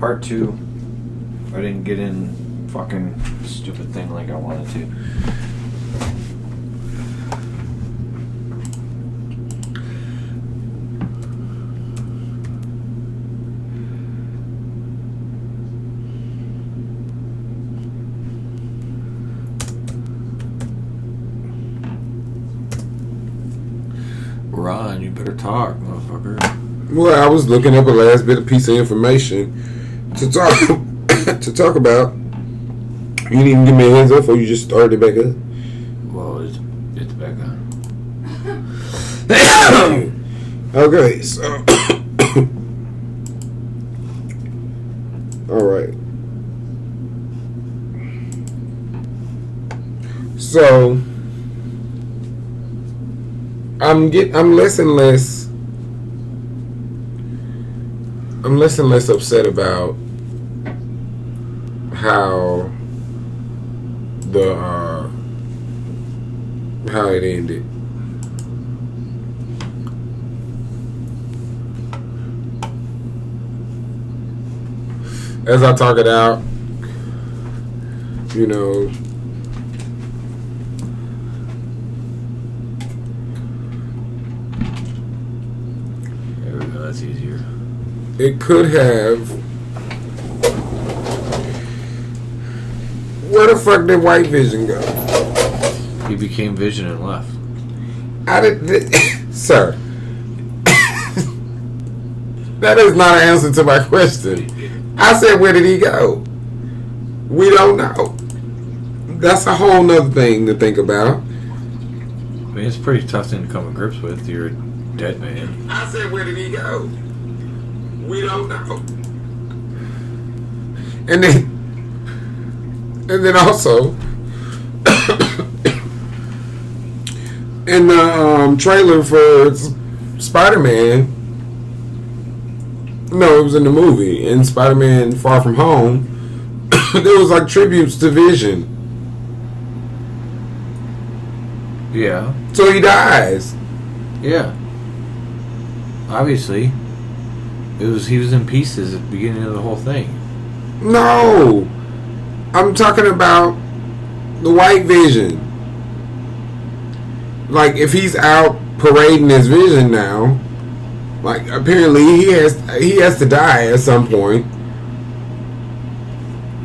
Part 2. I didn't get in fucking stupid thing like I wanted to. Ron, you better talk, motherfucker. Well, I was looking up a last bit of piece of information to talk to talk about. You didn't even give me a heads up, or you just started it back up? Well, it's back on. Okay, so all right. So I'm less and less upset about how how it ended. As I talk it out, you know, there we go, that's easier. it could have. Where the fuck did White Vision go? He became Vision and left. Sir, that is not an answer to my question. I said, where did he go? We don't know. That's a whole nother thing to think about. I mean, it's a pretty tough thing to come to grips with. You're a dead man. I said, where did he go? We don't know. And then also, in the trailer for Spider-Man, no, it was in the movie, in Spider-Man Far From Home, there was like tributes to Vision. Yeah. So he dies. Yeah. Obviously. He was in pieces at the beginning of the whole thing. No! I'm talking about the White Vision. Like, if he's out parading his Vision now, like, apparently he has to die at some point.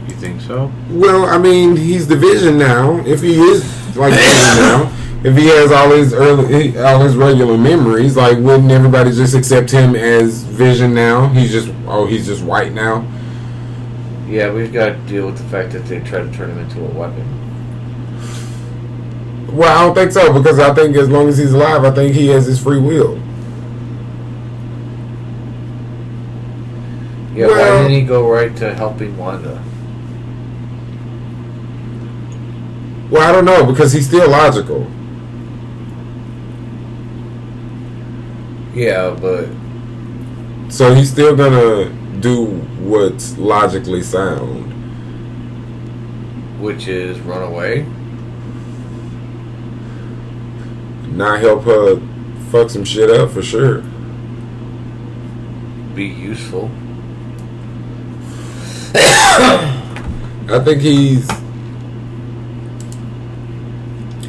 You think so? Well, I mean, he's the Vision now. If he is like Vision now, if he has all his regular memories, like, wouldn't everybody just accept him as Vision now? He's just white now. Yeah, we've got to deal with the fact that they try to turn him into a weapon. Well, I don't think so, because I think as long as he's alive, I think he has his free will. Yeah, well, why didn't he go right to helping Wanda? Well, I don't know, because he's still logical. Yeah, but... So he's still gonna do what's logically sound. Which is run away? Not help her fuck some shit up, for sure. Be useful. I think he's...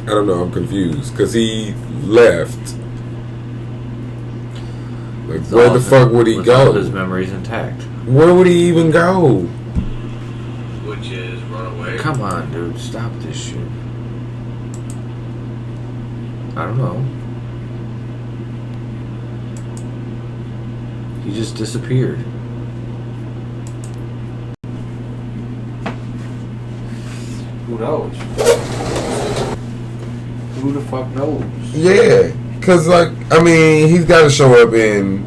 I don't know, I'm confused. Because he left. Like, where the fuck would he go? All his memories intact. Where would he even go? Which is run away. Come on, dude. Stop this shit. I don't know. He just disappeared. Who knows? Who the fuck knows? Yeah, because, like, I mean, he's got to show up in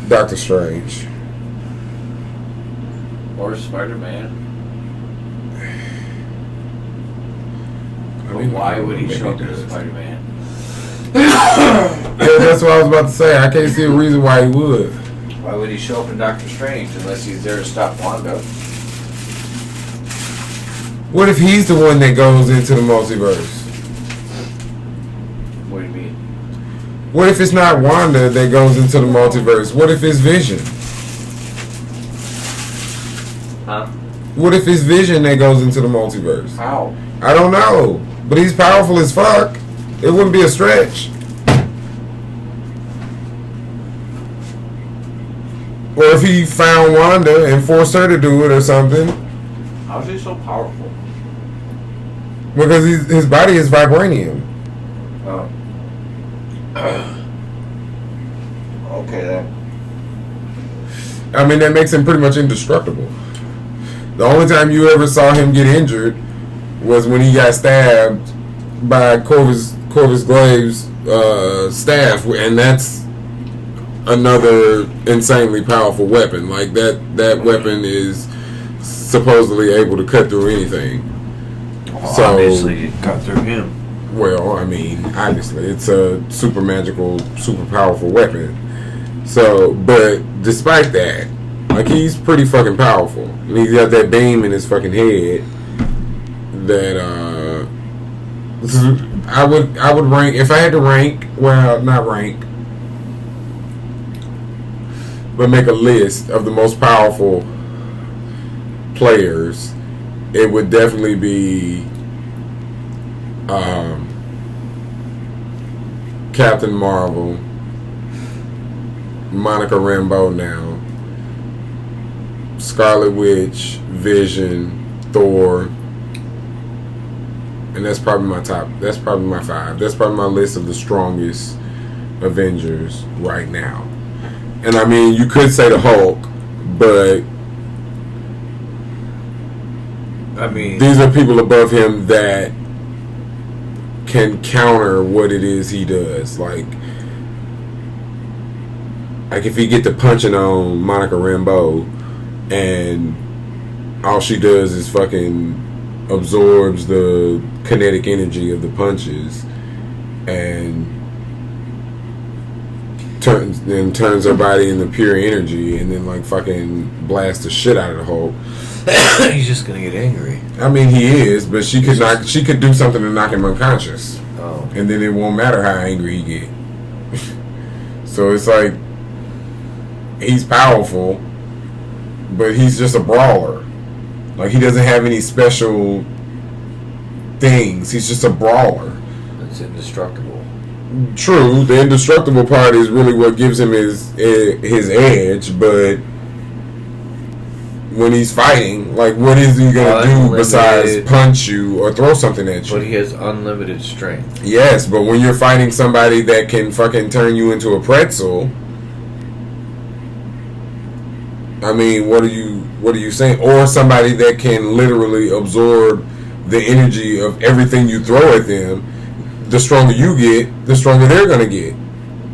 Doctor Strange. Or Spider-Man. I mean, why would he show up as Spider-Man? Yeah, that's what I was about to say. I can't see a reason why he would. Why would he show up in Doctor Strange unless he's there to stop Wanda? What if he's the one that goes into the multiverse? What do you mean? What if it's not Wanda that goes into the multiverse? What if it's Vision? Huh? What if it's Vision that goes into the multiverse? How? I don't know. But he's powerful as fuck. It wouldn't be a stretch. Or if he found Wanda and forced her to do it or something. How is he so powerful? Because his body is vibranium. Oh. Okay then. I mean, that makes him pretty much indestructible. The only time you ever saw him get injured was when he got stabbed by Corvus Glaive's staff, and that's another insanely powerful weapon. Like that weapon is supposedly able to cut through anything. Well, So obviously it cut through him. well, I mean, obviously it's a super magical, super powerful weapon. So, but despite that, like, he's pretty fucking powerful. And he's got that beam in his fucking head that I would rank, if I had to rank, well, not rank, but make a list of the most powerful players, it would definitely be Captain Marvel, Monica Rambeau now, Scarlet Witch, Vision, Thor, and that's probably my top. That's probably my 5. That's probably my list of the strongest Avengers right now. And I mean, you could say the Hulk, but I mean, these are people above him that can counter what it is he does. Like if he get to punching on Monica Rambeau and all she does is fucking absorbs the kinetic energy of the punches and turns her body into pure energy, and then like fucking blasts the shit out of the Hulk. he's just gonna get angry. I mean, he is, but she could do something to knock him unconscious, Oh. and then it won't matter how angry he get. So it's like he's powerful, but he's just a brawler. Like, he doesn't have any special things. He's just a brawler. It's indestructible. True, the indestructible part is really what gives him his edge, but when he's fighting, like, what is he gonna do besides punch you or throw something at you? But he has unlimited strength. Yes, but when you're fighting somebody that can fucking turn you into a pretzel, I mean, what are you saying? Or somebody that can literally absorb the energy of everything you throw at them. The stronger you get, the stronger they're gonna get.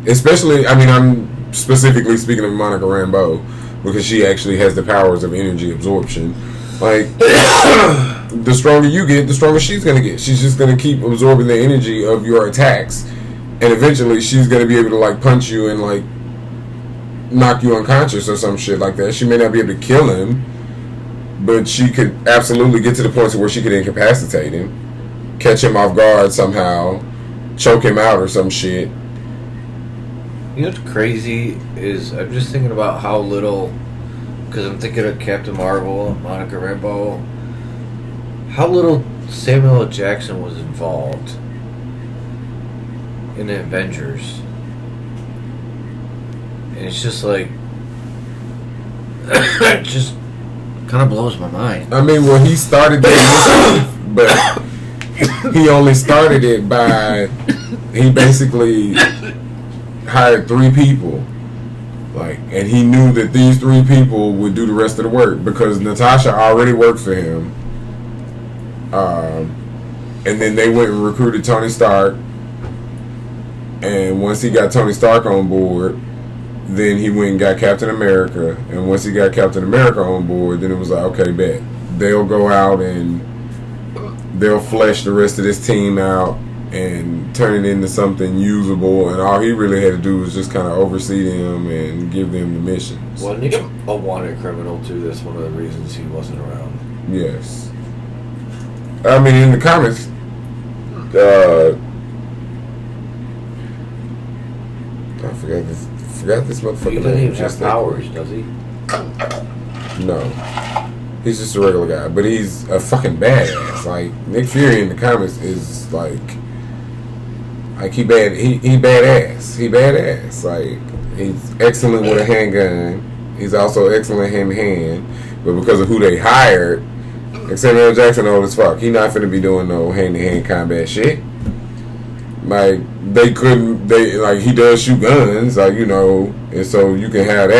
Especially, I mean, I'm specifically speaking of Monica Rambeau, because she actually has the powers of energy absorption. Like, the stronger you get, the stronger she's gonna get. She's just gonna keep absorbing the energy of your attacks, and eventually she's gonna be able to, like, punch you and, like, knock you unconscious or some shit like that. She may not be able to kill him, but she could absolutely get to the point to where she could incapacitate him, catch him off guard somehow, choke him out or some shit. You know what's crazy is I'm just thinking about how little, because I'm thinking of Captain Marvel, Monica Rambeau, how little Samuel L. Jackson was involved in the Avengers. And it's just like, it just kind of blows my mind. I mean, well, he started that initiative, but he only started it by, he basically hired 3 people, like, and he knew that these 3 people would do the rest of the work because Natasha already worked for him, and then they went and recruited Tony Stark, and once he got Tony Stark on board, then he went and got Captain America, and once he got Captain America on board, then it was like, okay, bet, they'll go out and they'll flesh the rest of this team out and turn it into something usable, and all he really had to do was just kind of oversee them and give them the missions. Wasn't he a wanted criminal too? That's one of the reasons he wasn't around. Yes. I mean, in the comics, Forgot this motherfucker. He doesn't even have powers, does he? No. He's just a regular guy, but he's a fucking badass. Like Nick Fury in the comics is like he badass. He badass. Like he's excellent with a handgun. He's also excellent hand to hand. But because of who they hired, like Samuel Jackson old as fuck. He not finna be doing no hand to hand combat shit. Like he does shoot guns, like, you know, and so you can have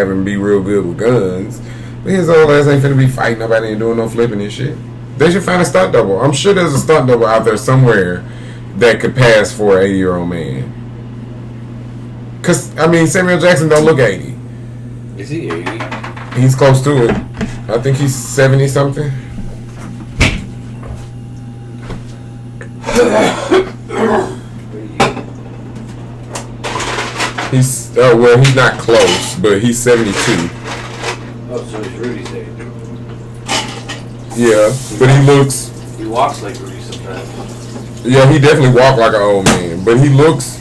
him be real good with guns. But his old ass ain't finna be fighting nobody and doing no flipping and shit. They should find a stunt double. I'm sure there's a stunt double out there somewhere that could pass for an 80-year-old man. Cause I mean, Samuel Jackson don't look 80. Is he 80? He's close to it. I think he's 70 something. He's he's not close, but he's 72. Oh, so he's Rudy's age. Yeah, but he walks like Rudy sometimes. Yeah, he definitely walks like an old man, but he looks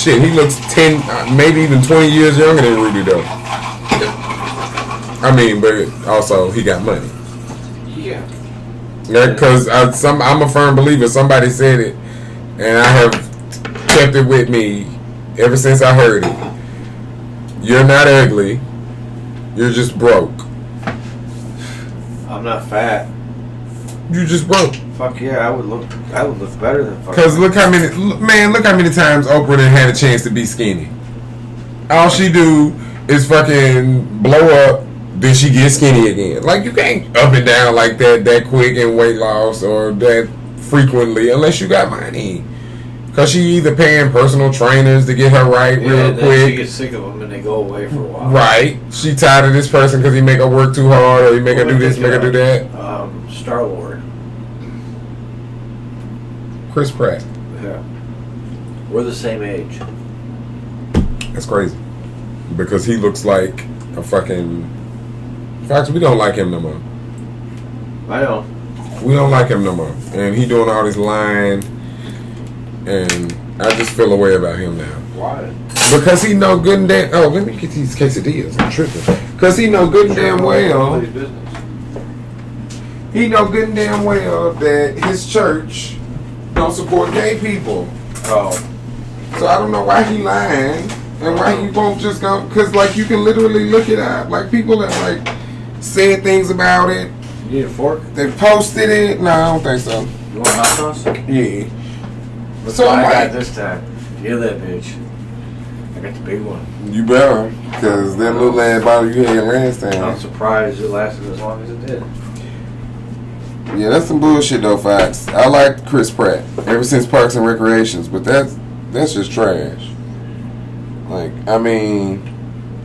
10, maybe even 20 years younger than Rudy though. I mean, but also he got money. Yeah. Because I'm a firm believer. Somebody said it, and I have kept it with me ever since I heard it. You're not ugly. You're just broke. I'm not fat. You just broke. Fuck yeah, I would look better than fucking. Because look how many times Oprah done had a chance to be skinny. All she do is fucking blow up, then she gets skinny again. Like, you can't up and down like that quick in weight loss or that frequently unless you got money. Because she either paying personal trainers to get her right real quick. She gets sick of them and they go away for a while. Right. She tired of this person because he make her work too hard or he make her do this, make her do that. Star-Lord. Chris Pratt. Yeah. We're the same age. That's crazy. Because he looks like a fucking... Fox, we don't like him no more. I know. We don't like him no more. And he doing all this lying. And I just feel a way about him now. Why? Because he know good and damn... Oh, let me get these quesadillas. I'm tripping. Because he know good and damn well... He know good and damn well that his church don't support gay people. Oh. So I don't know why he lying. And why he won't just go... Because, like, you can literally look it up. Like, people that, like, said things about it. You need a fork? They posted it. No, I don't think so. You want hot sauce? Yeah. That's So what I I'm got like... this time. Feel that bitch. I got the big one. You better. Because that little ass bottle you had last time. I'm surprised it lasted as long as it did. Yeah, that's some bullshit though, Fox. I like Chris Pratt ever since Parks and Recreations, but that's just trash. Like, I mean,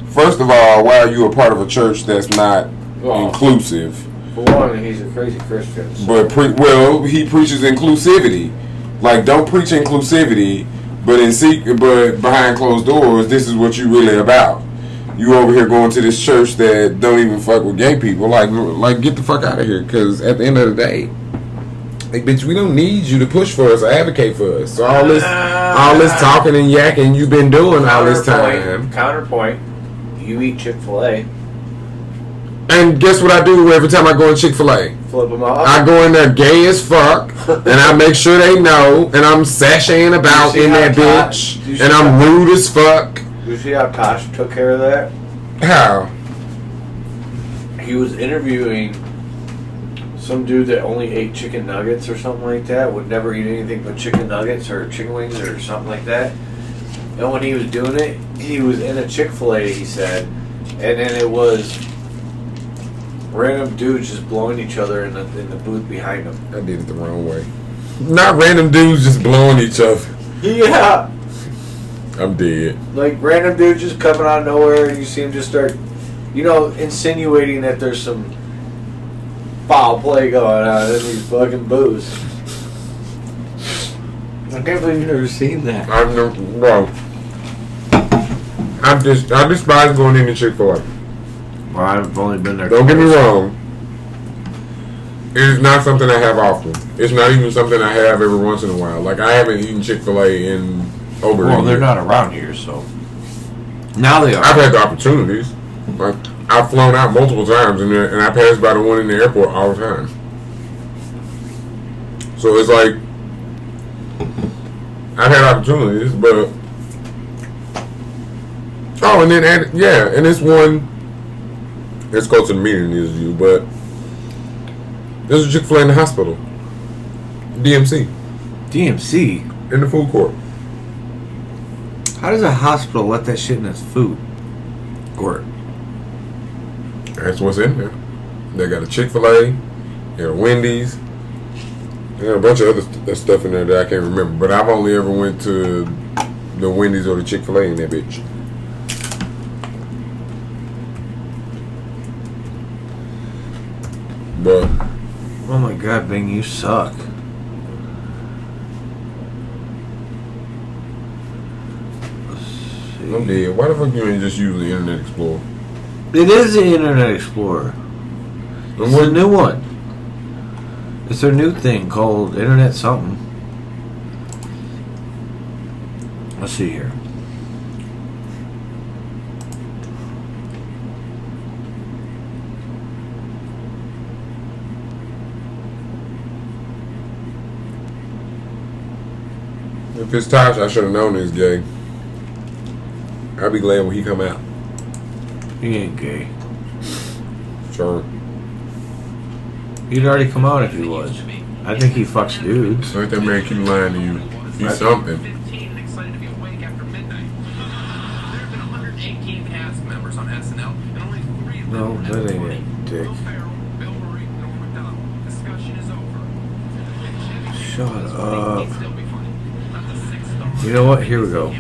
first of all, why are you a part of a church that's not inclusive? For one, he's a crazy Christian. So. But he preaches inclusivity. Like, don't preach inclusivity, but behind closed doors, this is what you really about. You over here going to this church that don't even fuck with gay people. Like get the fuck out of here. Because at the end of the day, like, bitch, we don't need you to push for us or advocate for us. So all this talking and yakking you've been doing all this time. Counterpoint, you eat Chick-fil-A. And guess what I do every time I go in Chick-fil-A? Flip them off. I go in there gay as fuck, and I make sure they know, and I'm sashaying about in that bitch, and I'm rude as fuck. You see how Tosh took care of that? How? He was interviewing some dude that only ate chicken nuggets or something like that, would never eat anything but chicken nuggets or chicken wings or something like that. And when he was doing it, he was in a Chick-fil-A, he said, and then it was random dudes just blowing each other in the booth behind him. I did it the wrong way. Not random dudes just blowing each other. Yeah. I'm dead. Like, random dudes just coming out of nowhere and you see him just start, insinuating that there's some foul play going on in these fucking booths. I can't believe you've never seen that. I despise going into Chick-fil-A. Well, I've only been there. Don't get me wrong. It is not something I have often. It's not even something I have every once in a while. Like, I haven't eaten Chick-fil-A in over a year. Well, they're not around here, so. Now they are. I've had the opportunities. Like, I've flown out multiple times, and I pass by the one in the airport all the time. So it's like I've had opportunities, but and then and it's one. It's close to the meeting as you, but there's a Chick-fil-A in the hospital. DMC. DMC? In the food court. How does a hospital let that shit in its food court? That's what's in there. They got a Chick-fil-A, they got a Wendy's, they got a bunch of other stuff in there that I can't remember. But I've only ever went to the Wendy's or the Chick-fil-A in that bitch. But oh my god, Bing, you suck. I'm dead. Why the fuck you ain't just use the Internet Explorer? It is the Internet Explorer. It's a new one. It's their new thing called Internet something. Let's see here. If it's Tosh, I should have known he's gay. I'll be glad when he come out. He ain't gay. Sure. He'd already come out if he was. I think he fucks dudes. Let that man keep lying to you. He's something. No, that ain't it, dick. Shut up. You know what? Here we go.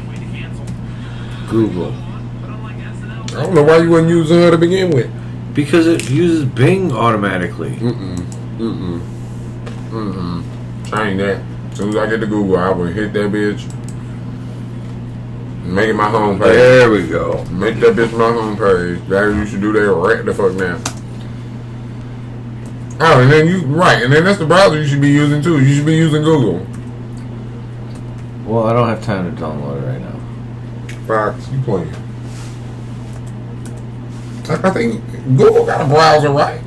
Google. I don't know why you wouldn't use her to begin with. Because it uses Bing automatically. Change that. As soon as I get to Google, I will hit that bitch. Make it my home page. There we go. Make that bitch my home page. That you should do that right the fuck now. Oh, and then and then that's the browser you should be using too. You should be using Google. Well, I don't have time to download it right now. Fox, you playing? I think Google got a browser, right?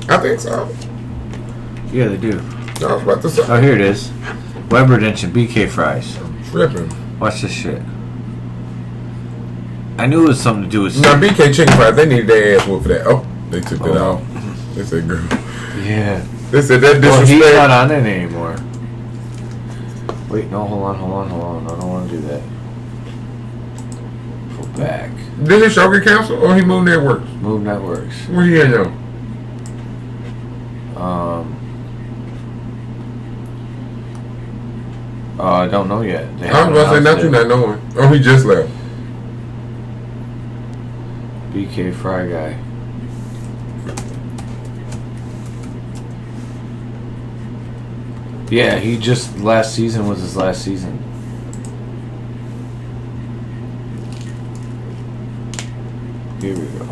I think so. Yeah, they do. I was about to say. Oh, here it is. Web retention, BK fries. I'm tripping. Watch this shit. I knew it was something to do with... Now, BK chicken fries, they needed their ass whooped for that. Oh, they took that off. They said, girl. Yeah. They said that disrespect. Well, he's not on it anymore. Wait, no, hold on. I don't want to do that. Go back. Did his show get canceled or he moved networks? Move networks. Where he at now? I don't know yet. I was about to say, not you not knowing. Oh, he just left. BK Fry Guy. Yeah, he just, last season was his last season. Here we go.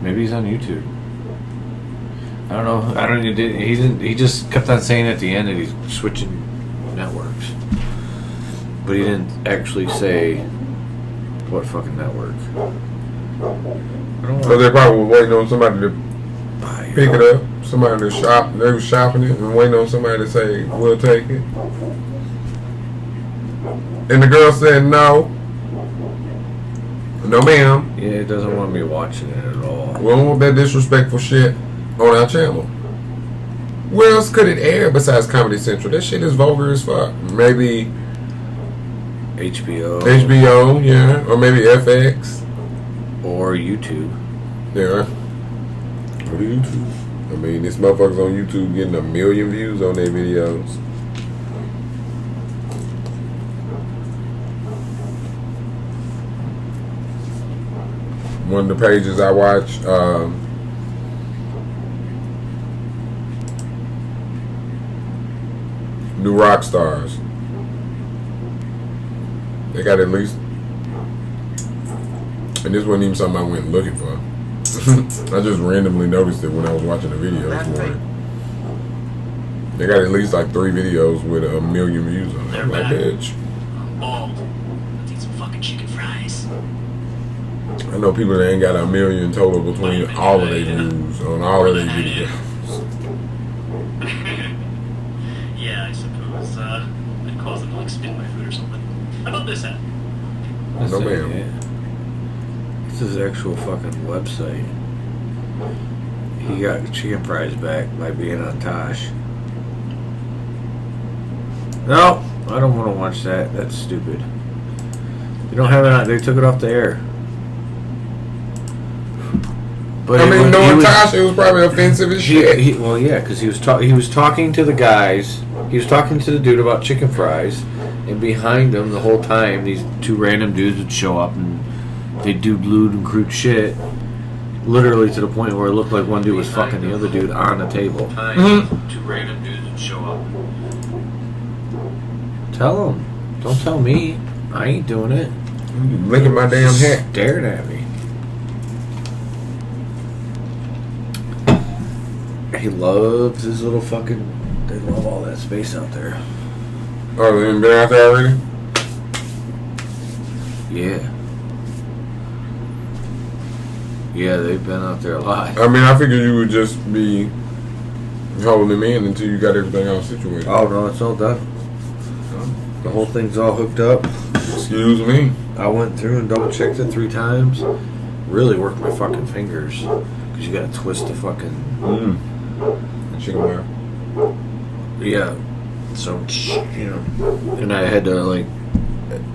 Maybe he's on YouTube. I don't know. He didn't. He just kept on saying at the end that he's switching networks, but he didn't actually say what fucking network. So they probably were waiting on somebody to pick it up. Somebody to shop. They were shopping it and waiting on somebody to say we'll take it. And the girl said no. No, ma'am. Yeah, it doesn't want me watching it at all. We don't want that disrespectful shit on our channel. Where else could it air besides Comedy Central? That shit is vulgar as fuck. Maybe HBO. HBO, yeah. Or maybe FX. Or YouTube. Yeah. Or YouTube. I mean, this motherfucker's on YouTube getting 1 million views on their videos. One of the pages I watch, new rock stars. They got at least, and this wasn't even something I went looking for. I just randomly noticed it when I was watching the video this morning. They got at least like 3 videos with 1 million views on it. Like, bitch. fucking chicken fries. I know people that ain't got a million total between all of their views on all of their videos. Yeah, I suppose. I'd cause them to like spin my food or something. How about this hat? No ma'am. Yeah. It's his actual fucking website. He got chicken fries back by being on Tosh. No, I don't want to watch that. That's stupid. You don't have it on. They took it off the air. But I mean, knowing was, Tosh, it was probably offensive as shit. Well, yeah, because he was talking to the guys. He was talking to the dude about chicken fries, and behind him the whole time, these two random dudes would show up and they do lewd and crude shit. Literally to the point where it looked like one dude was fucking the other dude on the table. Mm-hmm. Two random dudes would show up. Tell him. Don't tell me. I ain't doing it. Licking my damn hat. Staring at me. He loves his little fucking. They love all that space out there. Oh, they been out there already? Yeah. Yeah, they've been out there a lot. I mean, I figured you would just be holding them in until you got everything all situated. Oh no, it's all done. The whole thing's all hooked up. Excuse me. I went through and double checked it 3 times. Really worked my fucking fingers. Because you gotta twist the fucking. Chicken wire. Yeah. So, you know. And I had to, like,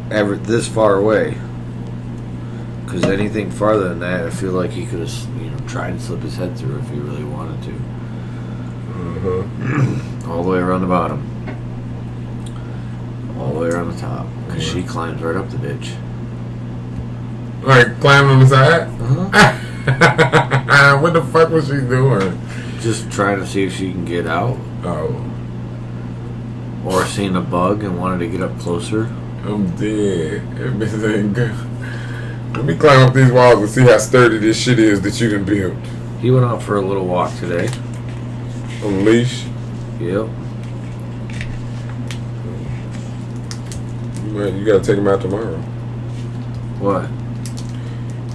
average this far away. Because anything farther than that, I feel like he could have, you know, tried to slip his head through if he really wanted to. All the way around the bottom. All the way around the top. Because she climbs right up the ditch. Like, climbing on the side? Uh-huh. What the fuck was she doing? Just trying to see if she can get out. Oh. Or seen a bug and wanted to get up closer. I'm dead. That bitch ain't good. Let me climb up these walls and see how sturdy this shit is that you done built. He went out for a little walk today. On a leash? Yep. You gotta take him out tomorrow. What?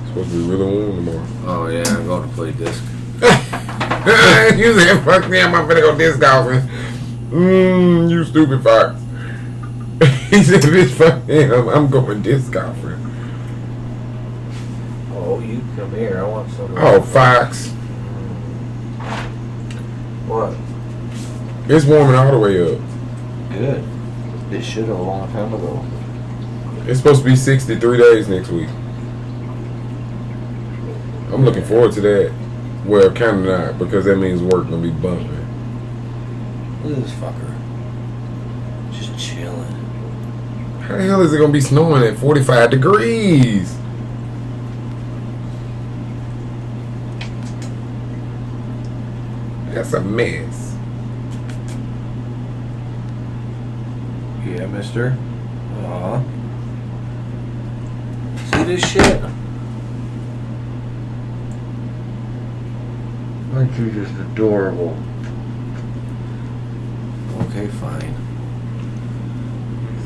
It's supposed to be really warm tomorrow. Oh yeah, I'm going to play disc. You said, fuck me, I'm finna go disc golfing. You stupid fuck. He said, bitch, fuck him, I'm going disc golfing. Oh, you come here. I want some. Oh, Fox. What? It's warming all the way up. Good. It should have a long time ago. It's supposed to be 63 days next week. I'm looking forward to that. Well, kind of not, because that means work gonna be bumping. Look at this fucker. Just chilling. How the hell is it gonna be snowing at 45 degrees? That's a mess. Yeah, mister. Aw. See this shit? Aren't you just adorable? Okay, fine.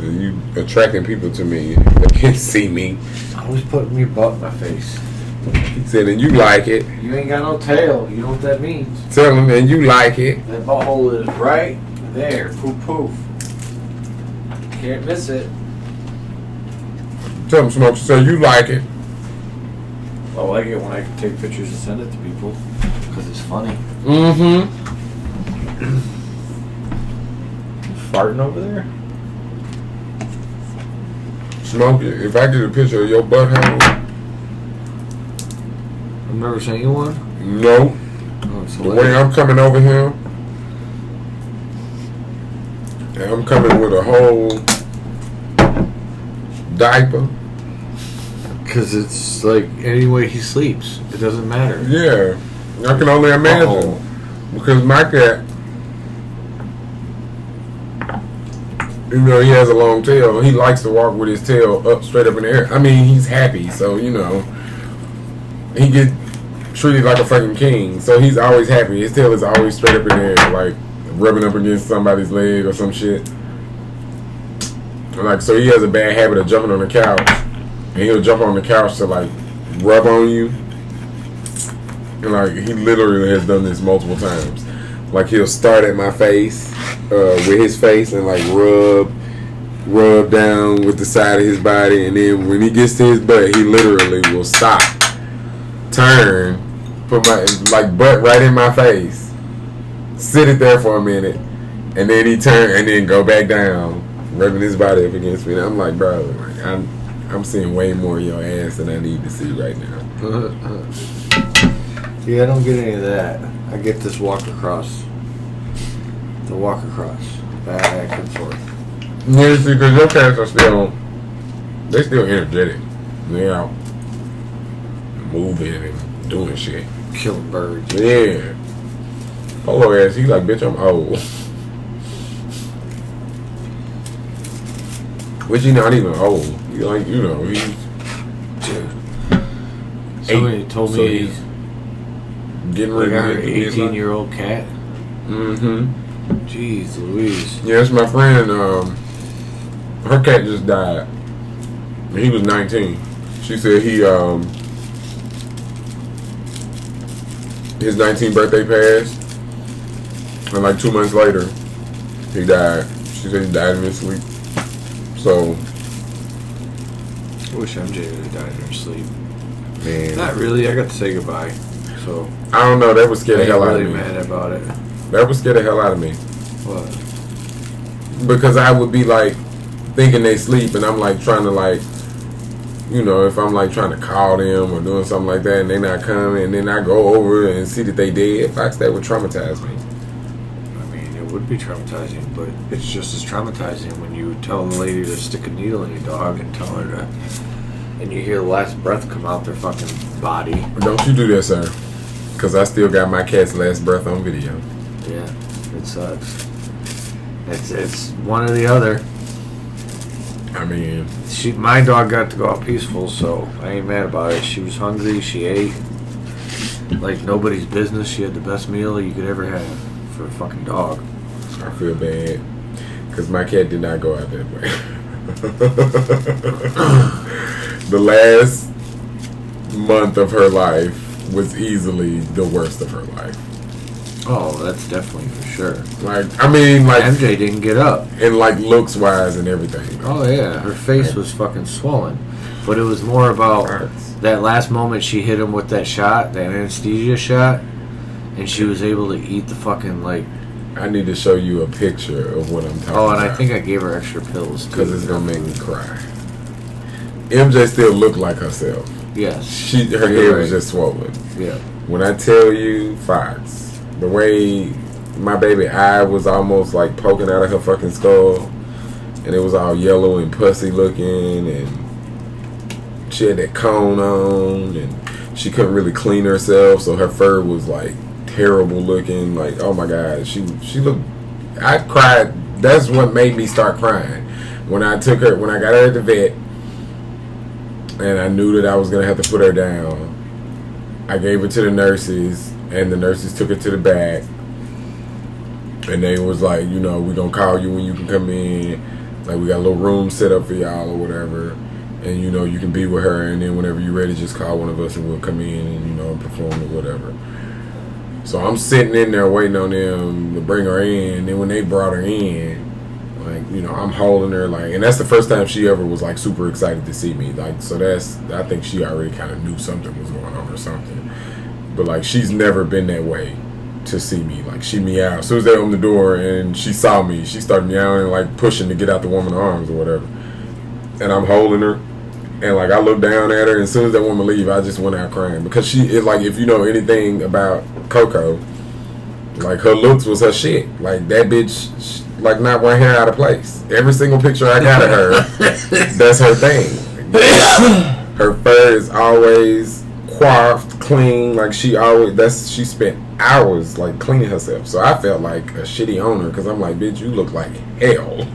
You attracting people to me that can't see me. Always putting your butt in my face. He said, and you like it. You ain't got no tail. You know what that means. Tell him, and you like it. That butthole is right there. Poof poof. Can't miss it. Tell him, Smoke, so you like it. I like it when I can take pictures and send it to people. Because it's funny. Mm-hmm. Farting over there? Smoke, if I get a picture of your butthole. I've never sent you one? No. Oh, it's The hilarious. way I'm coming over here, and I'm coming with a whole diaper. Because it's like any way he sleeps. It doesn't matter. Yeah. I can only imagine. Uh-oh. Because my cat, you know, he has a long tail. He likes to walk with his tail up, straight up in the air. I mean, he's happy, so, you know, he gets treated like a fucking king. So he's always happy. His tail is always straight up in the air, like rubbing up against somebody's leg or some shit. Like, so he has a bad habit of jumping on the couch And he'll jump on the couch to like rub on you. And like he literally has done this multiple times. Like he'll start at my face with his face and like rub down with the side of his body, and then when he gets to his butt, he literally will stop, turn, put my like butt right in my face, sit it there for a minute, and then he turn and then go back down, rubbing his body up against me. And I'm like, bro, like, I'm seeing way more of your ass than I need to see right now. Yeah, I don't get any of that. I get this walk across. The walk across. Back and forth. Yeah, see, because your cats are still energetic. They out moving and doing shit. Killing birds. Yeah. Polo ass, he like, bitch, I'm old. Which he not even old. He like, you know, he's... Dude. Somebody told so me he's getting ready they got to her get 18-year-old cat. Mm-hmm. Jeez Louise. Yeah, it's my friend, her cat just died. He was 19. She said his 19th birthday passed, and like 2 months later, he died. She said he died in his sleep. So, I wish MJ would have died in her sleep. man, Not really. I got to say goodbye. So I don't know. That would scare the I hell ain't out really of me. mad about it. That would scare the hell out of me What? because I would be like thinking they sleep, and I'm like trying to like, you know, if I'm like trying to call them or doing something like that, and they not coming, and then I go over and see that they dead. Facts that would traumatize me. I mean, it would be traumatizing, but it's just as traumatizing when you tell the lady to stick a needle in your dog and tell her to, and you hear the last breath come out their fucking body. Don't you do that, sir? Because I still got my cat's last breath on video. Yeah, it sucks. It's one or the other. I mean, My dog got to go out peaceful, so I ain't mad about it. She was hungry, she ate like nobody's business. She had the best meal you could ever have for a fucking dog. I feel bad because my cat did not go out that way. The last month of her life was easily the worst of her life. Oh, that's definitely for sure. Like, I mean, like MJ didn't get up. and like looks wise and everything. Oh yeah, her face was fucking swollen, but it was more about that last moment she hit him with that shot, that anesthesia shot, and she was able to eat the fucking like. I need to show you a picture of what I'm talking Oh, and about. I think I gave her extra pills too. Because it's gonna make me cry. MJ still looked like herself. Yes. Her You're head right. was just swollen. Yeah. When I tell you, Fox, the way my baby eye was almost like poking out of her fucking skull, and it was all yellow and pussy looking, and she had that cone on, and she couldn't really clean herself, so her fur was like terrible looking. Like, oh my god, she looked. I cried. That's what made me start crying when I got her at the vet, and I knew that I was gonna have to put her down. I gave her to the nurses, and the nurses took her to the back, and they was like, you know, we gonna call you when you can come in. Like, we got a little room set up for y'all or whatever, and you know, you can be with her, and then whenever you're ready, just call one of us and we'll come in and, you know, perform or whatever. So I'm sitting in there waiting on them to bring her in, and then when they brought her in, like, you know, I'm holding her, like, and that's the first time she ever was like super excited to see me. Like, so I think she already kind of knew something was going on or something. But like, she's never been that way to see me. Like, she meowed. As soon as they opened the door and she saw me, she started meowing and like pushing to get out the woman's arms or whatever. And I'm holding her, and like I looked down at her, and as soon as that woman leave, I just went out crying because like, if you know anything about Coco, like, her looks was her shit. Like, that bitch, like, not one hair out of place. Every single picture I got of her, that's her thing. Her fur is always coiffed, clean. Like, she spent hours like cleaning herself. So I felt like a shitty owner because I'm like, bitch, you look like hell.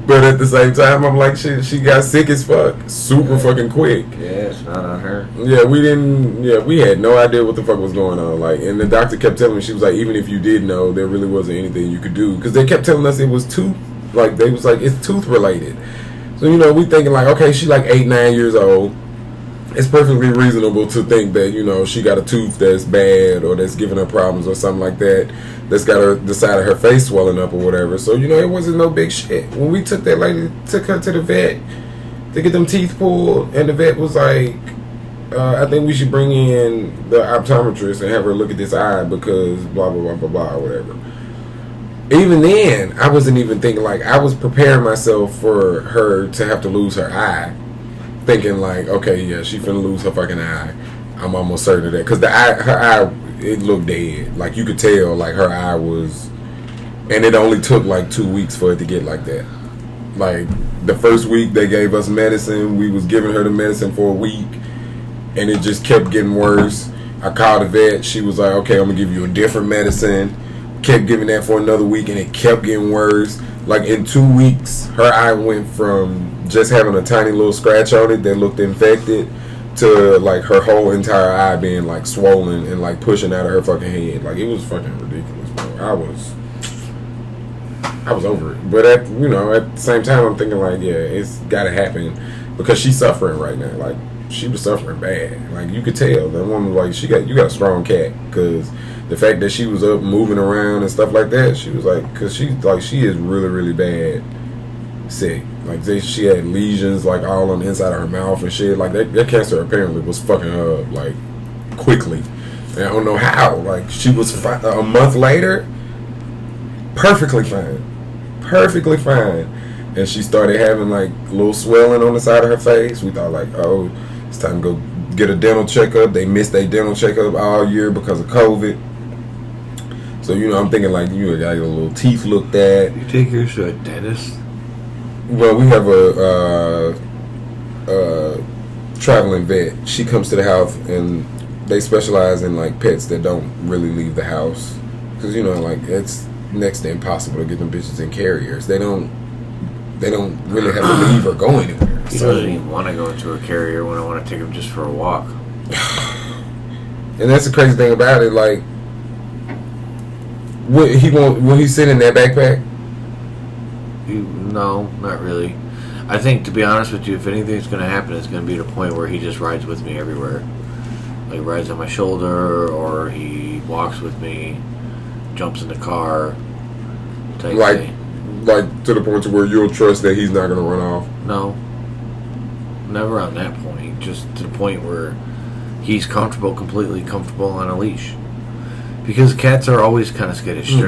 But at the same time, I'm like, she got sick as fuck, super fucking quick. Yeah, it's not on her. Yeah, we had no idea what the fuck was going on. Like, and the doctor kept telling me, she was like, even if you did know, there really wasn't anything you could do, because they kept telling us it was tooth, like, they was like, it's tooth related. So, we thinking like, okay, she like 8, 9 years old. It's perfectly reasonable to think that, she got a tooth that's bad or that's giving her problems or something like that. That's got the side of her face swelling up or whatever. So, it wasn't no big shit. When we took that lady, took her to the vet to get them teeth pulled, and the vet was like, I think we should bring in the optometrist and have her look at this eye because blah, blah, blah, blah, blah, or whatever. Even then, I wasn't even thinking, like, I was preparing myself for her to have to lose her eye. Thinking, like, okay, yeah, she finna lose her fucking eye. I'm almost certain of that. Because her eye, it looked dead. Like, you could tell, like, her eye was... And it only took, like, 2 weeks for it to get like that. Like, the first week, they gave us medicine. We was giving her the medicine for a week. And it just kept getting worse. I called the vet. She was like, okay, I'm going to give you a different medicine. Kept giving that for another week, and it kept getting worse. Like, in 2 weeks, her eye went from just having a tiny little scratch on it that looked infected to, like, her whole entire eye being, like, swollen and, like, pushing out of her fucking head. Like, it was fucking ridiculous, bro. I was over it. But, at the same time, I'm thinking, like, yeah, it's gotta happen because she's suffering right now. Like, she was suffering bad. Like, you could tell. That woman, like, you got a strong cat because the fact that she was up moving around and stuff like that, she was like, because she is really, really bad sick. Like, she had lesions, like, all on the inside of her mouth and shit. Like, that cancer apparently was fucking her up, like, quickly. And I don't know how. Like, she was a month later, perfectly fine. Perfectly fine. And she started having, like, a little swelling on the side of her face. We thought, like, oh, it's time to go get a dental checkup. They missed their dental checkup all year because of COVID. So, I'm thinking, like, you got your little teeth looked at. You take yours to a dentist? Well, we have a traveling vet. She comes to the house, and they specialize in, like, pets that don't really leave the house. Because, like, it's next to impossible to get them bitches in carriers. They don't really have to leave or go anywhere. He doesn't even want to go into a carrier when I want to take him just for a walk. And that's the crazy thing about it. Like, will he sit in that backpack? No, not really. I think, to be honest with you, if anything's going to happen, it's going to be the point where he just rides with me everywhere. Like, rides on my shoulder, or he walks with me, jumps in the car, type thing. Like, to the point to where you'll trust that he's not going to run off? No. Never on that point. Just to the point where he's completely comfortable on a leash. Because cats are always kind of skittish. Okay.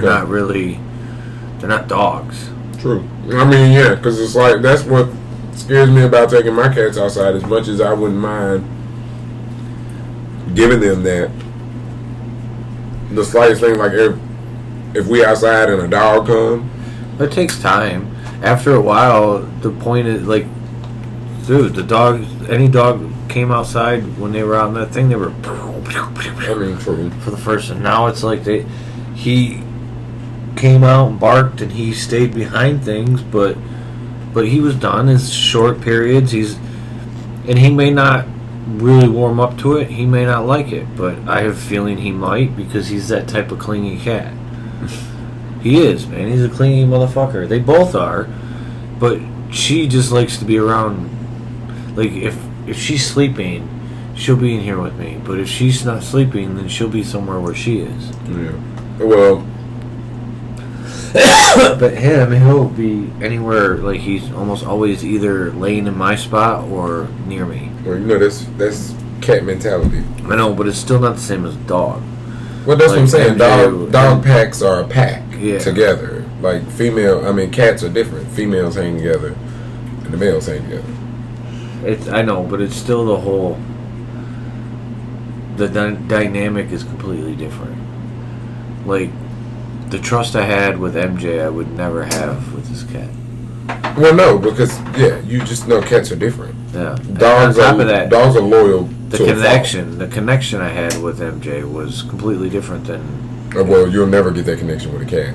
They're not dogs. True. I mean, yeah, because it's like, that's what scares me about taking my cats outside. As much as I wouldn't mind giving them that, the slightest thing, like if we outside and a dog come, it takes time. After a while, the point is, like, dude, any dog came outside when they were out in that thing, they were true. For the first, and now it's like he came out and barked and he stayed behind things, but he was done. His short periods, and he may not really warm up to it. He may not like it, but I have a feeling he might, because he's that type of clingy cat. He is, man. He's a clingy motherfucker. They both are, but she just likes to be around. Like, if she's sleeping, she'll be in here with me, but if she's not sleeping, then she'll be somewhere where she is. Yeah. Well, but him, he'll be anywhere. Like, he's almost always either laying in my spot or near me. Well, that's cat mentality. I know, but it's still not the same as a dog. Well, that's what I'm saying. MJ, Dog packs are a pack together. Like, cats are different. Females hang together, and the males hang together. I know, but it's still the dynamic is completely different. Like, the trust I had with MJ, I would never have with this cat. Well, no, because you just know cats are different. Yeah. Dogs are loyal. The connection I had with MJ was completely different than. Well, you'll never get that connection with a cat.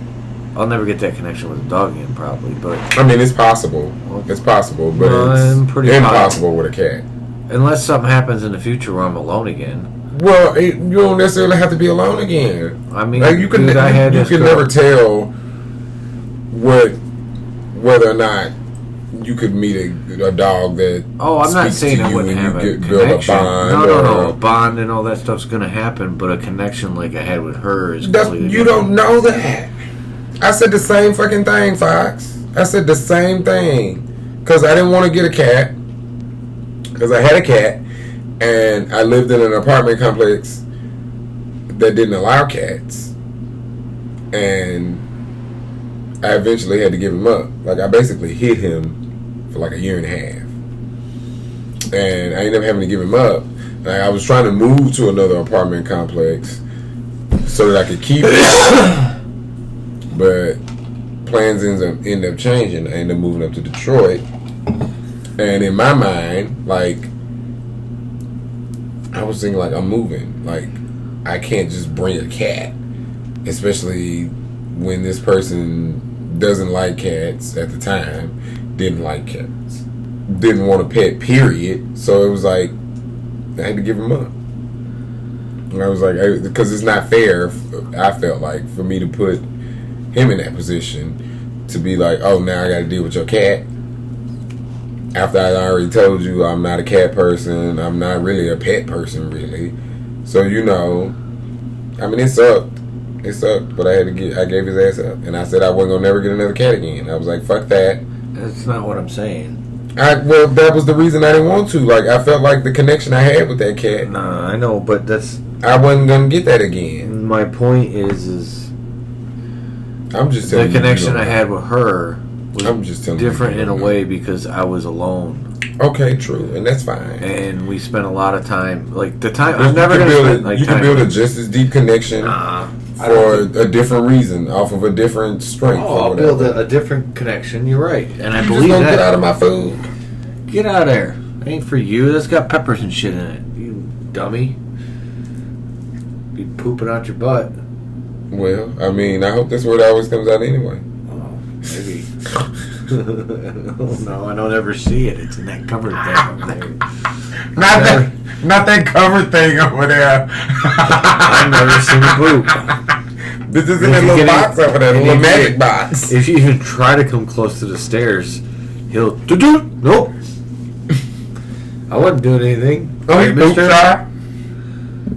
I'll never get that connection with a dog again, probably. But I mean, it's possible. It's possible, but it's pretty impossible with a cat. Unless something happens in the future where I'm alone again. Well, you don't necessarily have to be alone again. I mean, like, you can never tell whether or not you could meet a dog that. Oh, I'm not speaks saying to I you wouldn't and have you a build a connection. bond. No. A bond and all that stuff's gonna happen, but a connection like I had with her is completely You different. don't know that. I said the same fucking thing, Fox. I said the same thing because I didn't want to get a cat because I had a cat and I lived in an apartment complex that didn't allow cats, and I eventually had to give him up. Like, I basically hid him for like a year and a half, and I ended up having to give him up. Like, I was trying to move to another apartment complex so that I could keep it, but plans end up changing. I ended up moving up to Detroit, and in my mind, like, I was thinking, like, I'm moving. Like, I can't just bring a cat, especially when this person doesn't like cats at the time, didn't like cats, didn't want a pet, period. So it was like, I had to give him up. And I was like, because it's not fair, I felt like, for me to put him in that position to be like, oh, now I got to deal with your cat. After I already told you I'm not a cat person, I'm not really a pet person, really. So, you know, I mean, it sucked. It sucked, but I gave his ass up. And I said I wasn't going to never get another cat again. I was like, fuck that. That's not what I'm saying. Well, that was the reason I didn't want to. Like, I felt like the connection I had with that cat. Nah, I know, but that's... I wasn't going to get that again. My point is I'm just telling the connection I had with her was I'm just telling different you in a way because I was alone. Okay, true, and that's fine. And we spent a lot of time, like the time. You I'm never can gonna build spend like you time. can build a just as deep connection for a different reason, off of a different strength. Oh, I'll build a different connection. You're right, and I You believe just don't that. get out of my food. Get out of there. It ain't for you. That's got peppers and shit in it. You dummy. Be pooping out your butt. Well, I mean, I hope that's where it always comes out anyway. Oh, maybe. Oh, no, I don't ever see it. It's in that covered thing over there. Not that cover thing over there. I've never seen a poop. This is in that little box over there, the little magic box. If you even try to come close to the stairs, he'll nope. I wasn't doing anything. Oh, you poop shy?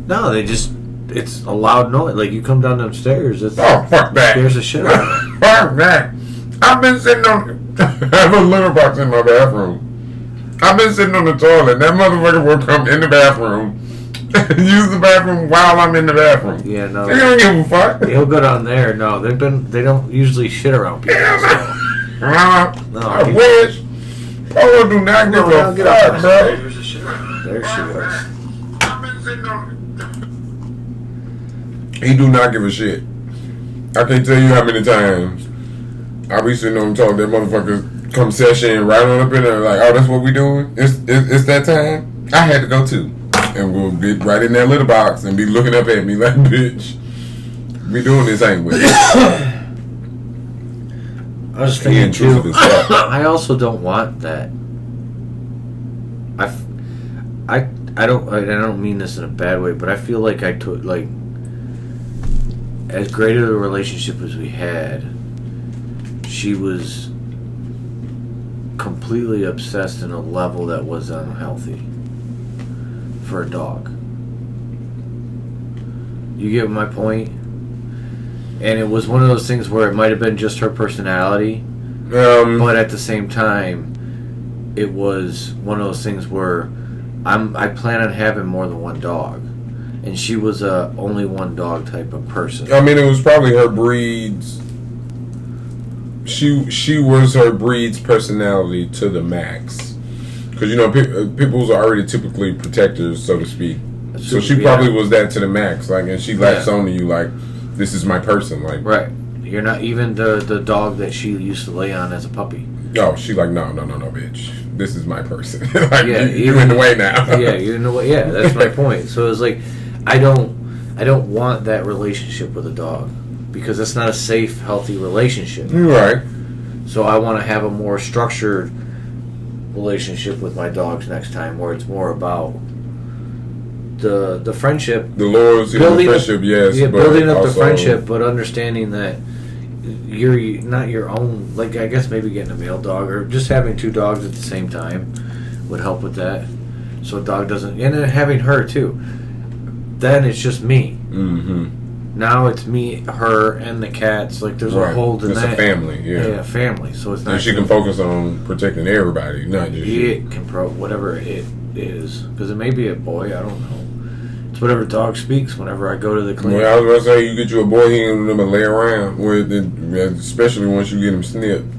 No, it's a loud noise. Like you come down them stairs, it's fuck that. scares the shit out of me. Fuck that. I've been sitting on. I have a litter box in my bathroom. I've been sitting on the toilet. That motherfucker will come in the bathroom and use the bathroom while I'm in the bathroom. Yeah, no. They don't give a fuck. He'll go down there. No, they don't usually shit around people. No, I wish. Polo do not give a fuck, bro. There's a shit around. There she goes. I've been sitting on. He do not give a shit. I can't tell you how many times I be sitting on the toilet, that motherfucker come session right on up in there like, oh, that's what we doing? It's that time? I had to go too. And we'll get right in that little box and be looking up at me like, bitch, we doing this, ain't we? I was He thinking intrusive too. as fuck. I also don't want that. I don't mean this in a bad way, but I feel like I took like as great of a relationship as we had, she was completely obsessed in a level that was unhealthy for a dog. You get my point? And it was one of those things where it might have been just her personality, but at the same time, it was one of those things where I plan on having more than one dog, and she was a only one dog type of person. I mean, it was probably her breed's. She was her breed's personality to the max, because you know pitbulls are already typically protectors, so to speak. So she probably was that to the max, like, and she latched onto you like, this is my person, like. Right. You're not even the dog that she used to lay on as a puppy. Oh, she like, no, bitch. This is my person. Like, Yeah, you're in the way now. Yeah, you're in the way. Yeah, that's my point. So it's like, I don't want that relationship with a dog because it's not a safe, healthy relationship. Right. So I want to have a more structured relationship with my dogs next time, where it's more about the friendship, the loyalty, the friendship, yes, but building up also the friendship, but understanding that you're not your own. Like I guess maybe getting a male dog or just having 2 dogs at the same time would help with that. So a dog doesn't, and then having her too. Then it's just me. Mm-hmm. Now it's me, her, and the cats. Like there's a whole. It's a family. Yeah, family. So it's not. And she can focus on protecting everybody, not just you. It can whatever it is, because it may be a boy. I don't know. It's whatever dog speaks. Whenever I go to the clinic. Well, I was gonna say you get you a boy, he ain't gonna lay around with it, especially once you get him snipped.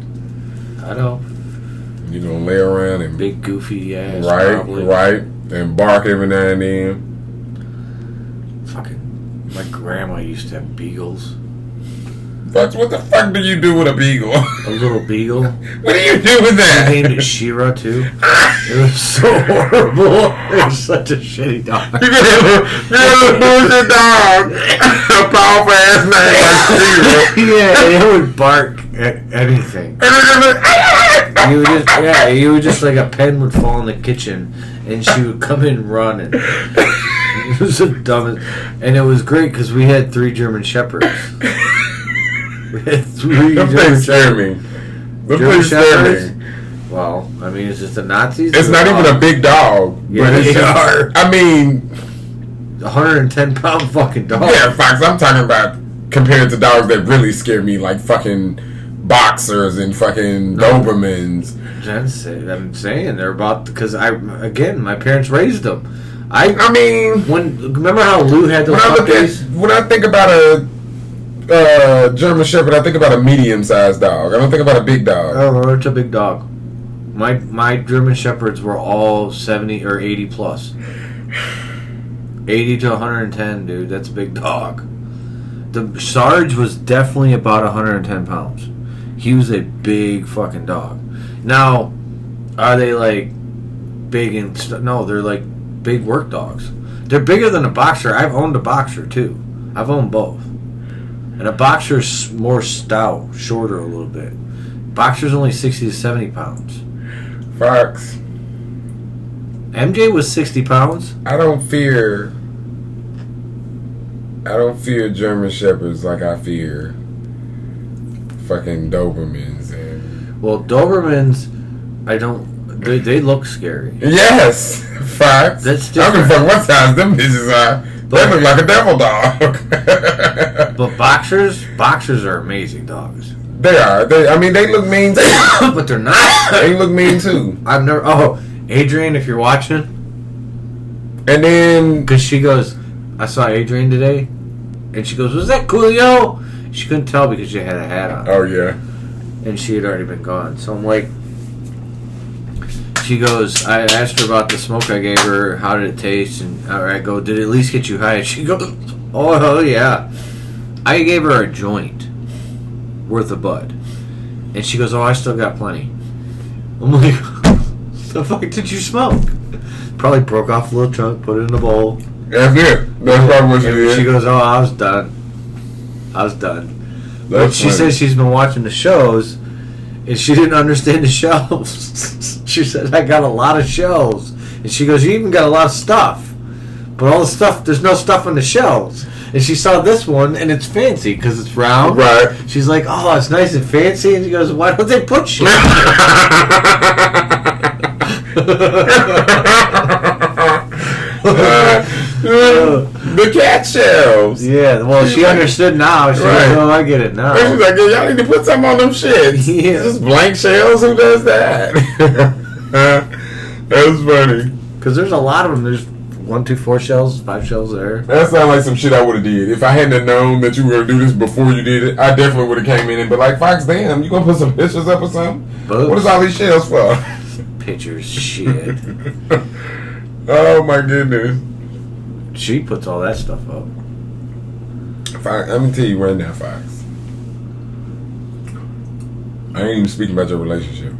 I know. You gonna lay around and Big goofy ass. right, probably. right, and bark every now and then. Fucking. My grandma used to have beagles. But what the fuck do you do with a beagle? A little beagle. What do you do with I that? named it Shira too. It was so horrible. It was such a shitty dog. You got a bullshit dog. A powerful ass name like Shira. Yeah, it would bark at anything. You would just like a pen would fall in the kitchen, and she would come in running. It was the dumbest, and it was great because we had 3 German Shepherds. We had 3 Them German things scare Shepherds. me. Them German things scare Shepherds. me. Well, I mean, is it the Nazis? It's not even a big dog. Yeah, but it's they just, are. I mean, 110-pound fucking dog. yeah, Fox. I'm talking about compared to dogs that really scare me, like fucking boxers and fucking Dobermans. I'm saying they're about because my parents raised them. I mean, Remember how Lou had those puppies? When I think about a German Shepherd, I think about a medium-sized dog. I don't think about a big dog. Oh, it's a big dog. My German Shepherds were all 70 or 80 plus. 80 to 110, dude. That's a big dog. The Sarge was definitely about 110 pounds. He was a big fucking dog. Now, are they like big and no? They're like big work dogs. They're bigger than a boxer. I've owned a boxer too. I've owned both. And a boxer's more stout, shorter a little bit. Boxer's only 60 to 70 pounds. Fox. MJ was 60 pounds. I don't fear German Shepherds like I fear fucking Dobermans and. Well, Dobermans, they look scary. Yes, Fox. That's I don't give a different. fuck what size them bitches are. They look like a devil dog. But boxers are amazing dogs. They are. They look mean too. But they're not. They look mean too. I've never. Oh, Adrian, if you're watching, And then because she goes, I saw Adrian today, and she goes, "Was that Coolio?" She couldn't tell because she had a hat on, oh yeah, and she had already been gone. So I'm like, she goes, I asked her about the smoke I gave her. How did it taste? And I go, did it at least get you high? And she goes, oh yeah. I gave her a joint worth of bud, and she goes, oh, I still got plenty. I'm like, the fuck did you smoke? Probably broke off a little chunk, put it in a bowl. that's it. That's probably what she And did. she goes, oh, I was done. But That's she funny. says she's been watching the shows, and she didn't understand the shows. She said, I got a lot of shows. And she goes, you even got a lot of stuff. But all the stuff, there's no stuff on the shelves. And she saw this one, and it's fancy because it's round. Right. She's like, oh, it's nice and fancy. And she goes, why don't they put shit? The cat shells. Yeah, well, she understood now. She's Right. like, oh, I get it now. She's like, y'all need to put something on them shits. Yeah. Just blank shells? Who does that? That was funny. Because there's a lot of them. There's 1, 2, 4 shells, 5 shells there. That sounds like some shit I would have did. If I hadn't have known that you were going to do this before you did it, I definitely would have came in and been like, Fox, damn, you going to put some pictures up or something? Boobs. What is all these shells for? Pictures, shit. Oh, my goodness. She puts all that stuff up. Fox, I'm going to tell you right now, Fox. I ain't even speaking about your relationship.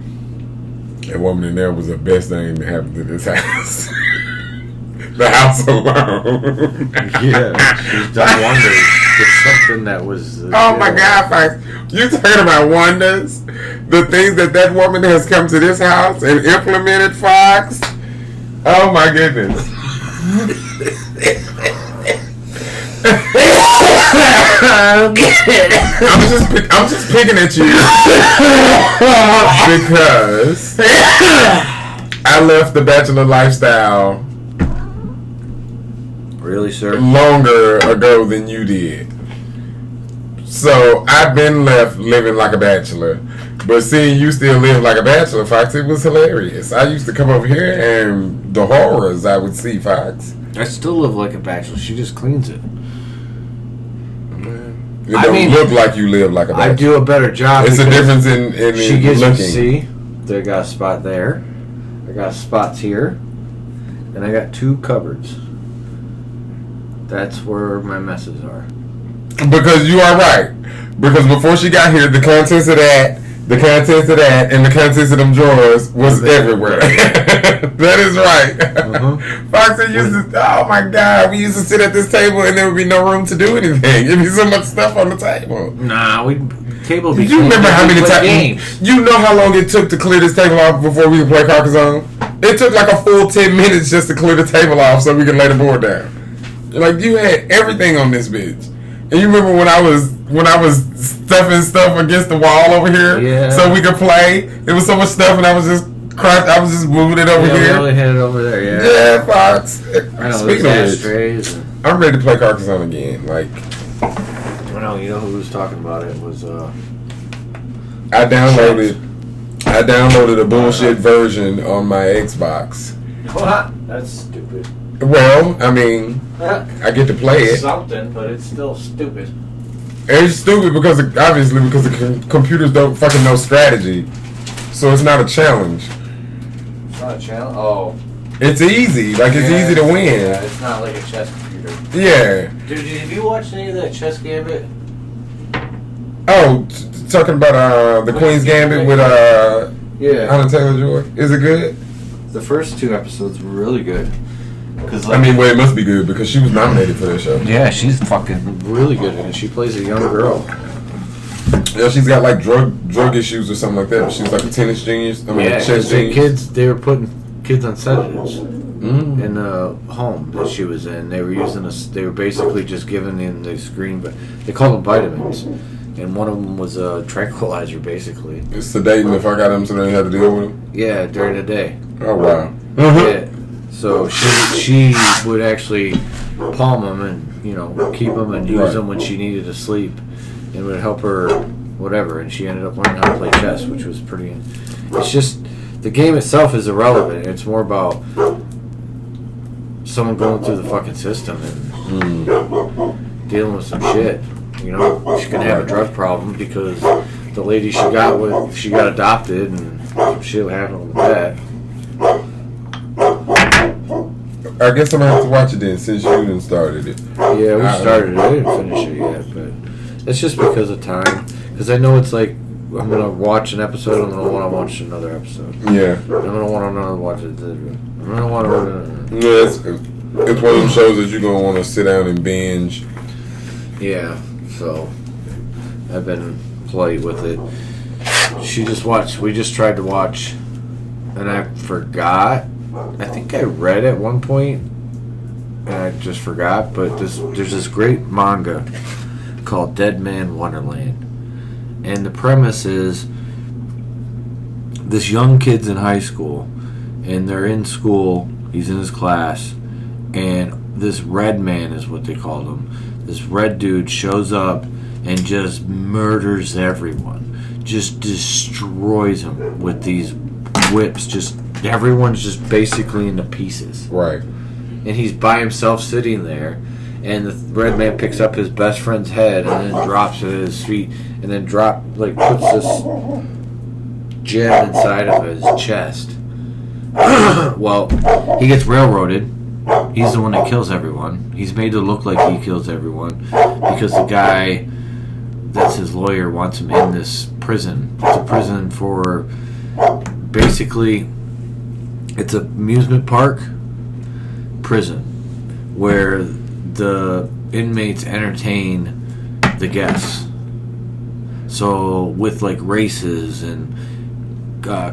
That woman in there was the best thing that happened to this house. The house alone. Yeah, she's done wonders. It's something that was. Oh my God, Fox. You talking about wonders? The things that woman has come to this house and implemented, Fox? Oh my goodness. I'm just picking at you because I left the bachelor lifestyle Really, sir? longer ago than you did. So I've been left living like a bachelor. But seeing you still live like a bachelor, Fox, it was hilarious. I used to come over here and the horrors I would see, Fox. I still live like a bachelor. She just cleans it. It don't look like you live like a bachelor. I do a better job. It's a difference in she gets looking. to see. They got a spot there. I got spots here. And I got 2 cupboards. That's where my messes are. Because you are right. Because before she got here, the contents of that, and the contents of them drawers was everywhere. That is right. Fox used to, oh my God, we used to sit at this table and there would be no room to do anything. There'd be so much stuff on the table. Nah, table. Do you remember how many times? You know how long it took to clear this table off before we could play Carcassonne? It took like a full 10 minutes just to clear the table off so we could lay the board down. Like you had everything on this bitch. And you remember when I was stuffing stuff against the wall over here, so we could play. There was so much stuff, and I was just moving it over here. We only had it over there. Yeah, Fox. I know. Speaking of which, I'm ready to play Carcassonne again. Like, I know. You know who was talking about it was. I downloaded a bullshit version on my Xbox. What? That's stupid. Well, I mean, I get to play it. Something, but it's still stupid. It's stupid because the computers don't fucking know strategy, so it's not a challenge. It's not a challenge. Oh, it's easy. Like it's easy to win. Yeah, it's not like a chess computer. Yeah. Dude, have you watched any of that Chess Gambit? Oh, talking about the Queen's Gambit with Anna Taylor-Joy. Is it good? The first 2 episodes were really good. I mean, well, it must be good because she was nominated for that show. Yeah, she's fucking really good in it. She plays a young girl. Yeah, she's got like drug issues or something like that. She was like a tennis genius. Chess genius. They were putting kids on sedatives in the home that she was in. They were they were basically just giving in the screen, but they called them vitamins. And one of them was a tranquilizer, basically. It's sedating the fuck out of them so they had to deal with them? Yeah, during the day. Oh, wow. Yeah. So she would actually palm them and, keep them and use them when she needed to sleep. It would help her, whatever. And she ended up learning how to play chess, which was pretty... It's just... The game itself is irrelevant. It's more about someone going through the fucking system and dealing with some shit. She can have a drug problem because the lady she got adopted and some shit happened with that. I guess I'm gonna have to watch it then since you done started it. Yeah, we started it. I didn't finish it yet, but it's just because of time. Because I know it's like I'm gonna watch an episode, I'm gonna want to watch another episode. Yeah. I'm gonna want to watch it. I'm gonna want to. Yeah, it's one of them shows that you're gonna want to sit down and binge. Yeah. So I've been polite with it. We just tried to watch, and I forgot. I think I read at one point, and I just forgot. But there's this great manga called Dead Man Wonderland, and the premise is this young kid's in high school, and they're in school. He's in his class, and this red man is what they called him. This red dude shows up and just murders everyone, just destroys them with these whips. Everyone's just basically into pieces. Right. And he's by himself sitting there, and the red man picks up his best friend's head and then drops it at his feet, and then puts this gem inside of his chest. Well, he gets railroaded. He's the one that kills everyone. He's made to look like he kills everyone because the guy that's his lawyer wants him in this prison. It's a prison for basically, it's an amusement park prison where the inmates entertain the guests. So with like races and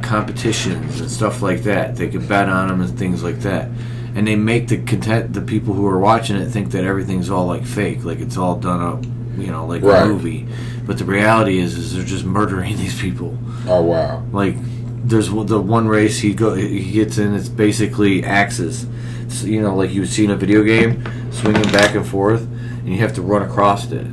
competitions and stuff like that, they could bet on them and things like that. and they make the people who are watching it think that everything's all like fake, like it's all done up, like a movie. But the reality is they're just murdering these people. Oh wow! Like there's the one race he gets in. It's basically axes. So, like you would see in a video game, swinging back and forth, and you have to run across the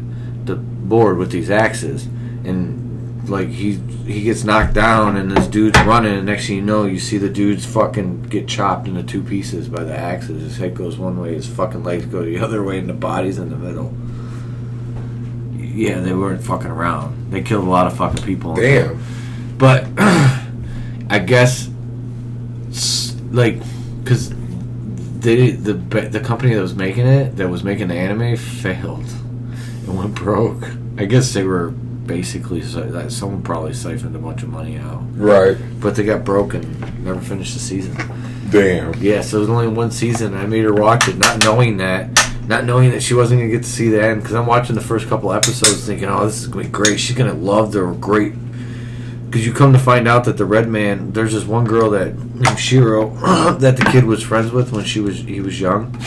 board with these axes. And like he gets knocked down, and this dude's running, and next thing you know, you see the dude's fucking get chopped into 2 pieces by the axes. His head goes one way, his fucking legs go the other way, and the body's in the middle. Yeah, they weren't fucking around. They killed a lot of fucking people. Damn. But I guess, like, because the company that was making the anime, failed and went broke. I guess they were basically, someone probably siphoned a bunch of money out. Right. But they got broke and never finished the season. Damn. Yeah, so it was only one season. I made her watch it, not knowing that she wasn't going to get to see the end, because I'm watching the first couple episodes thinking, oh, this is going to be great. She's going to love the great... Because you come to find out that the red man, there's this one girl named Shiro that the kid was friends with when he was young.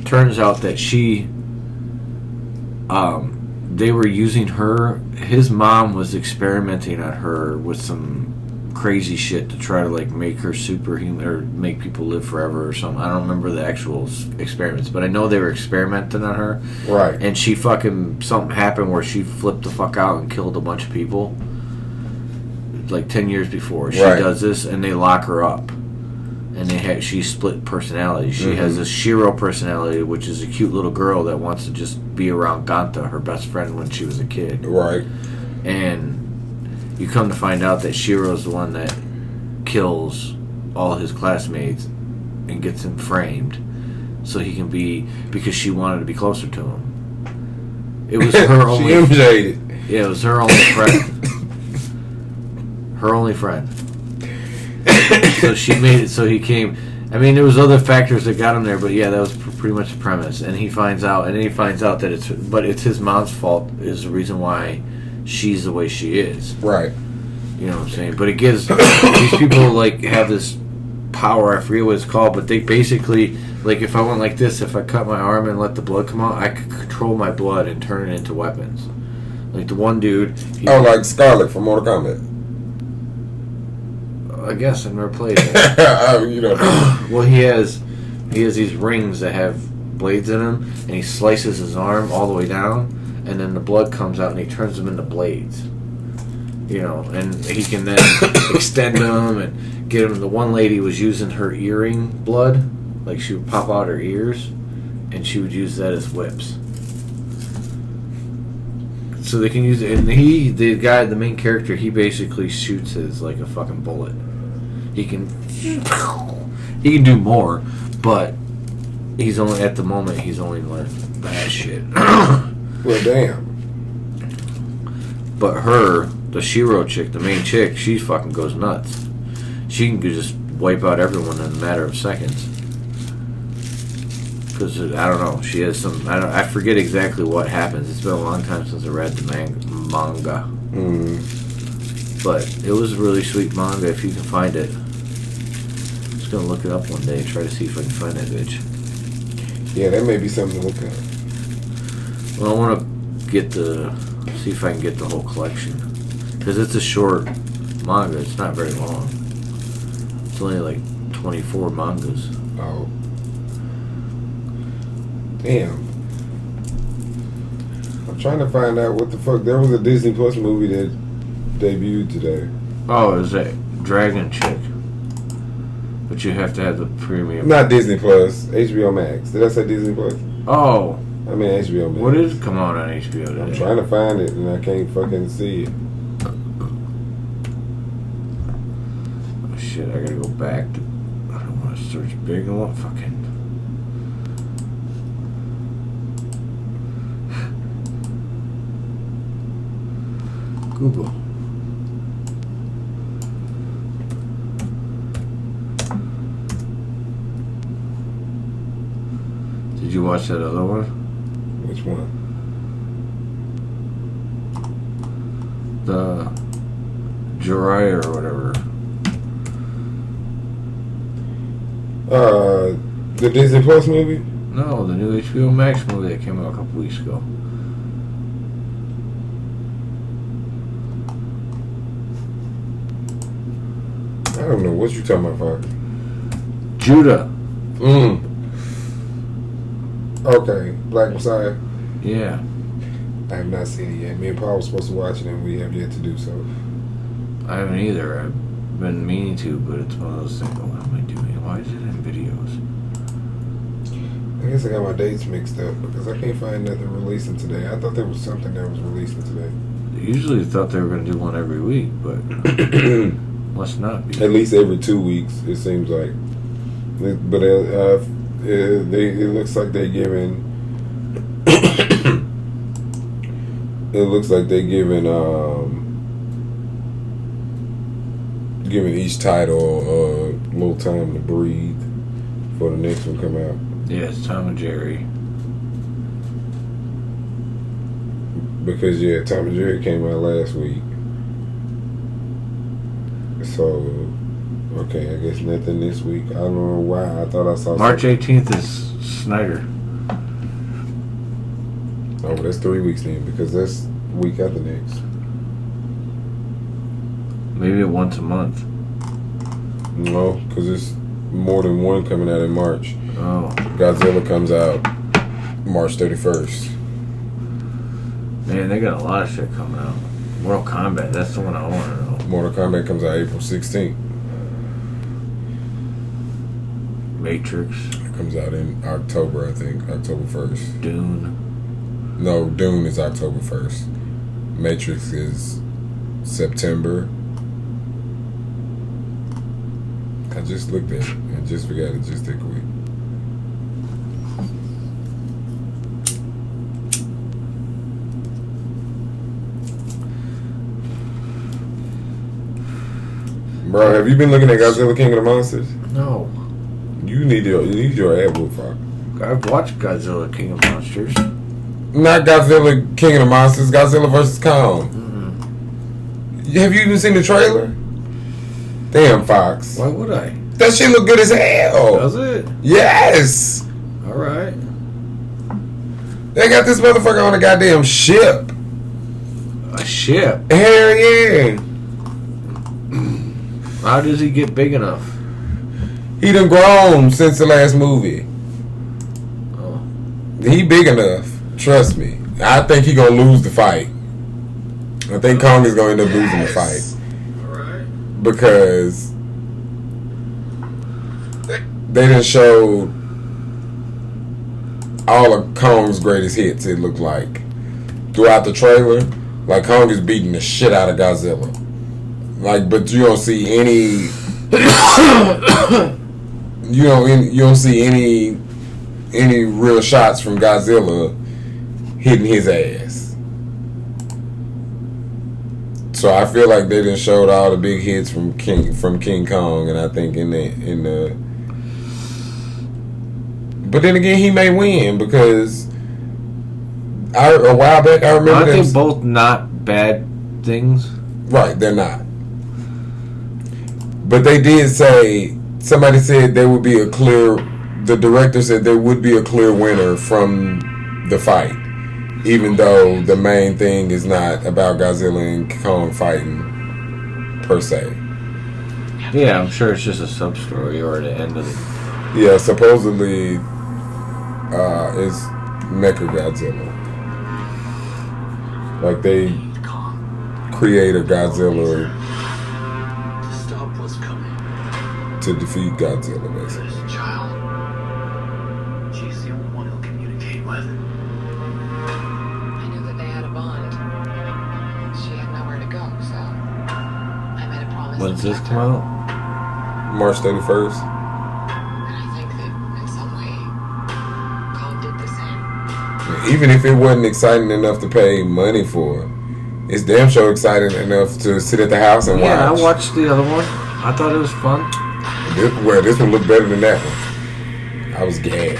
Turns out that they were using her. His mom was experimenting on her with some crazy shit to try to like make her superhuman or make people live forever or something. I don't remember the actual experiments, but I know they were experimenting on her. Right. And something happened where she flipped the fuck out and killed a bunch of people. Like 10 years before she does this, and they lock her up, and she split personality. She has this Shiro personality, which is a cute little girl that wants to just be around Ganta, her best friend when she was a kid. Right. And you come to find out that Shiro's the one that kills all his classmates and gets him framed so he can because she wanted to be closer to him. It was her only... She MJ'd it. Yeah, it was her only friend. Her only friend. So she made it so he came. I mean, there was other factors that got him there, but yeah, that was pretty much the premise. And he finds out that it's his mom's fault is the reason why she's the way she is. Right. You know what I'm saying? But it gives these people like have this power. I forget what it's called, but they basically like if I went like this, if I cut my arm and let the blood come out, I could control my blood and turn it into weapons. Like the one dude. Like Scarlet from Mortal Kombat. I guess I've never played it. You know. Well, he has these rings that have blades in them, and he slices his arm all the way down, and then the blood comes out, and he turns them into blades. And he can then extend them and get them. The one lady was using her earring blood, like she would pop out her ears, and she would use that as whips. So they can use it, and the main character, he basically shoots as like a fucking bullet. He can do more, but he's only learned bad shit. Well, damn. But the Shiro chick, the main chick, she fucking goes nuts. She can just wipe out everyone in a matter of seconds. Because, I don't know, she has some... I forget exactly what happens. It's been a long time since I read the manga. But it was a really sweet manga if you can find it. I'm just going to look it up one day and try to see if I can find that bitch. Yeah, that may be something to look at. Well, I want to see if I can get the whole collection. Because it's a short manga. It's not very long. It's only like 24 mangas. Oh. Damn. I'm trying to find out what the fuck. There was a Disney Plus movie that debuted today. Oh, it was that Dragon chick. But you have to have the premium. Not Disney Plus. HBO Max. Did I say Disney Plus? Oh. I mean HBO Max. What did come on HBO today? I'm trying to find it and I can't fucking see it. Oh shit, I gotta go back to... I don't want to search big. I want fucking... Google. Did you watch that other one? Which one? The Jiraiya or whatever. The Disney Plus movie? No, the new HBO Max movie that came out a couple weeks ago. I don't know what you talking about, Fox. Judah. Okay, Black Messiah. Yeah. I have not seen it yet. Me and Paul were supposed to watch it, and we have yet to do so. I haven't either. I've been meaning to, but it's one of those things. What am I doing? Why is it in videos? I guess I got my dates mixed up because I can't find nothing releasing today. I thought there was something that was releasing today. I usually thought they were going to do one every week, but must not be. At least every 2 weeks, it seems like. But it looks like they're giving. It looks like they're giving each title a little time to breathe for the next one come out. Yeah, it's Tom and Jerry. Because Tom and Jerry came out last week. So okay, I guess nothing this week. I don't know why. I thought I saw March something. 18th is Snyder. Oh, well, that's 3 weeks then, because that's week after next. Maybe once a month. No, because it's more than one coming out in March. Oh. Godzilla comes out March 31st. Man, they got a lot of shit coming out. Mortal Kombat, that's the one I want to know. Mortal Kombat comes out April 16th. Matrix. It comes out in October, I think. October 1st. Dune. No, Dune is October 1st. Matrix is September. I just looked at it and just forgot it just that quick. Bro, have you been looking at Godzilla King of the Monsters? No. You need your ad fuck. I've watched Godzilla King of Monsters. Not Godzilla King of the Monsters, Godzilla vs. Kong. Mm-hmm. Have you even seen the trailer? Damn, Fox. Why would I? That shit look good as hell. Does it? Yes. Alright. They got this motherfucker on a goddamn ship. A ship? Hell yeah. How does he get big enough? He done grown since the last movie. Oh. He big enough. Trust me. I think he gonna lose the fight. I think Kong is gonna end up losing the fight. Alright. Because they done showed all of Kong's greatest hits, it looked like. Throughout the trailer, like Kong is beating the shit out of Godzilla. Like, but you don't see any you don't see any real shots from Godzilla hitting his ass. So I feel like they done showed all the big hits from King Kong, and I think in the but then again he may win because a while back I remember Aren't they both not bad things? Right, they're not. But they did say, somebody said there would be the director said there would be a clear winner from the fight, even though the main thing is not about Godzilla and Kong fighting per se. Yeah, I'm sure it's just a sub story or the end of it. Yeah, supposedly it's Mecha Godzilla. Like they create a Godzilla to defeat Godzilla, basically. This child, she's the only one he'll communicate with. I knew that they had a bond. She had nowhere to go, so I made a promise. When's to this protect come her. out? March 31st. And I think that in some way, Kong did the same. Even if it wasn't exciting enough to pay money for, it's damn sure exciting enough to sit at the house and watch. Yeah, I watched the other one. I thought it was fun. This one looked better than that one. I was gagged.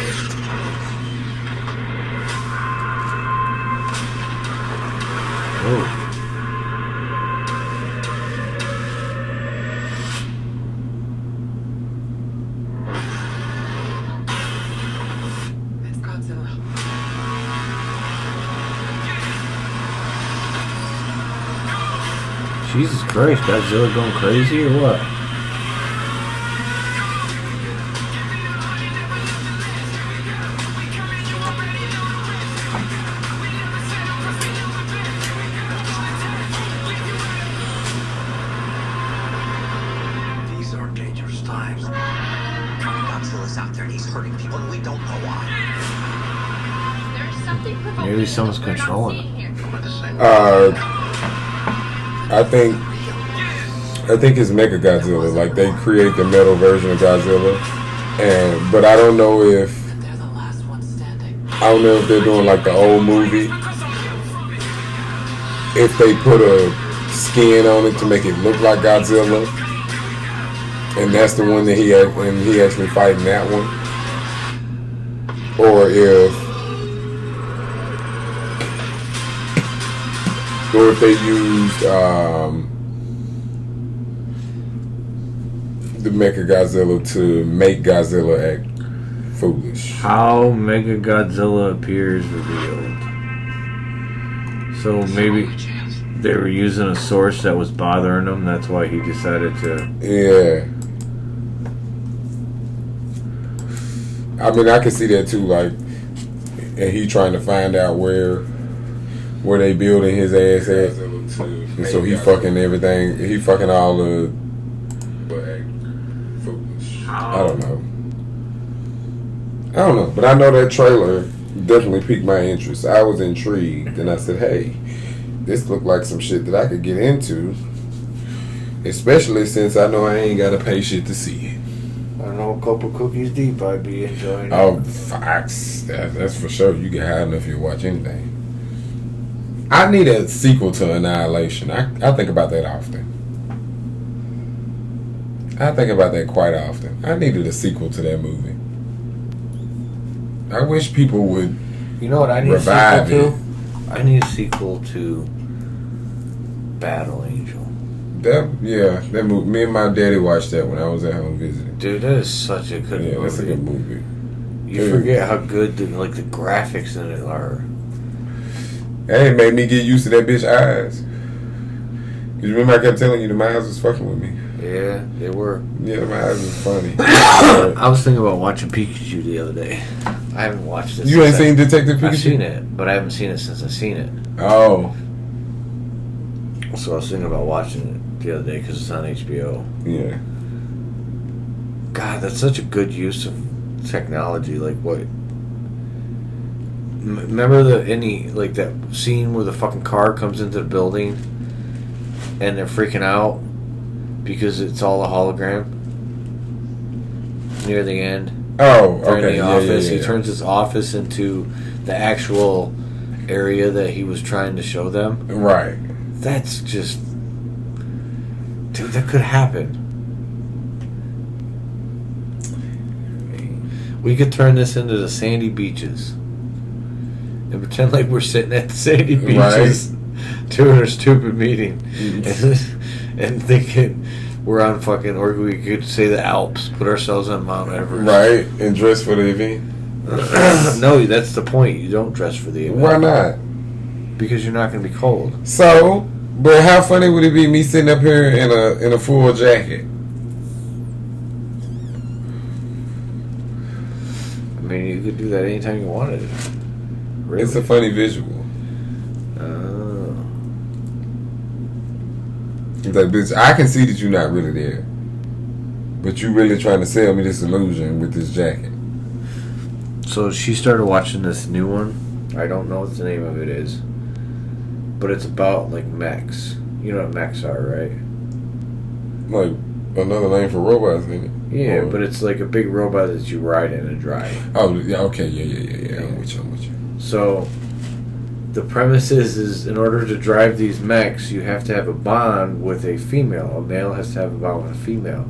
Oh. Jesus Christ, Godzilla going crazy or what? These are dangerous times. Godzilla's out there and he's hurting people and we don't know why. There's something provoking Maybe someone's we're not controlling seeing here. I think it's Mega Godzilla. Like they create the metal version of Godzilla, but I don't know if They're the last ones standing. they're doing like the old movie. If they put a skin on it to make it look like Godzilla, and that's the one that he actually fighting that one, or if they used the Mecha Godzilla to make Godzilla act foolish. How Mega Godzilla appears revealed. So maybe they were using a source that was bothering him. That's why he decided to. Yeah. I mean, I can see that too. Like, and he trying to find out where they building his ass at, and so he fucking everything. He fucking all the. I don't know, but I know that trailer definitely piqued my interest. I was intrigued, and I said, "Hey, this looked like some shit that I could get into." Especially since I know I ain't gotta pay shit to see it. I don't know, a couple cookies deep, I'd be enjoying it. Oh, facts. That's for sure. You get high enough, you watch anything. I need a sequel to Annihilation. I think about that often. I think about that quite often. I needed a sequel to that movie. I wish people would. You know what I need revive a sequel it. to? I need a sequel to Battle Angel. That movie. Me and my daddy watched that when I was at home visiting. Dude, that is such a good movie. That's a good movie. You forget how good the graphics in it are. Hey, it made me get used to that bitch eyes. Cause remember I kept telling you that my eyes was fucking with me. Yeah, they were. Yeah, my eyes was funny. I was thinking about watching Pikachu the other day. I haven't watched this. You ain't seen Detective Pikachu? I've seen it, but I haven't seen it since I've seen it. Oh. So I was thinking about watching it the other day because it's on HBO. Yeah. God, that's such a good use of technology. Like what? Remember that scene where the fucking car comes into the building and they're freaking out because it's all a hologram near the end. Oh, They're okay. in the office. Yeah. He turns his office into the actual area that he was trying to show them. Right. That's just, dude, that could happen. We could turn this into the sandy beaches and pretend like we're sitting at the sandy beaches doing a stupid meeting and thinking we're on fucking, or we could say the Alps, put ourselves on Mount Everest. Right, and dress for the event. No, that's the point. You don't dress for the event. Why not? Because you're not going to be cold. So, but how funny would it be me sitting up here in a full jacket? I mean, you could do that anytime you wanted. Really? It's a funny visual. It's like, bitch, I can see that you're not really there, but you really trying to sell me this illusion with this jacket. So she started watching this new one. I don't know what the name of it is, but it's about like mechs. You know what mechs are, right? Like another name for robots, ain't it? Yeah, but it's like a big robot that you ride in and drive. Oh, yeah, okay, yeah. I'm with you. So the premise is in order to drive these mechs, you have to have a bond with a female. A male has to have a bond with a female.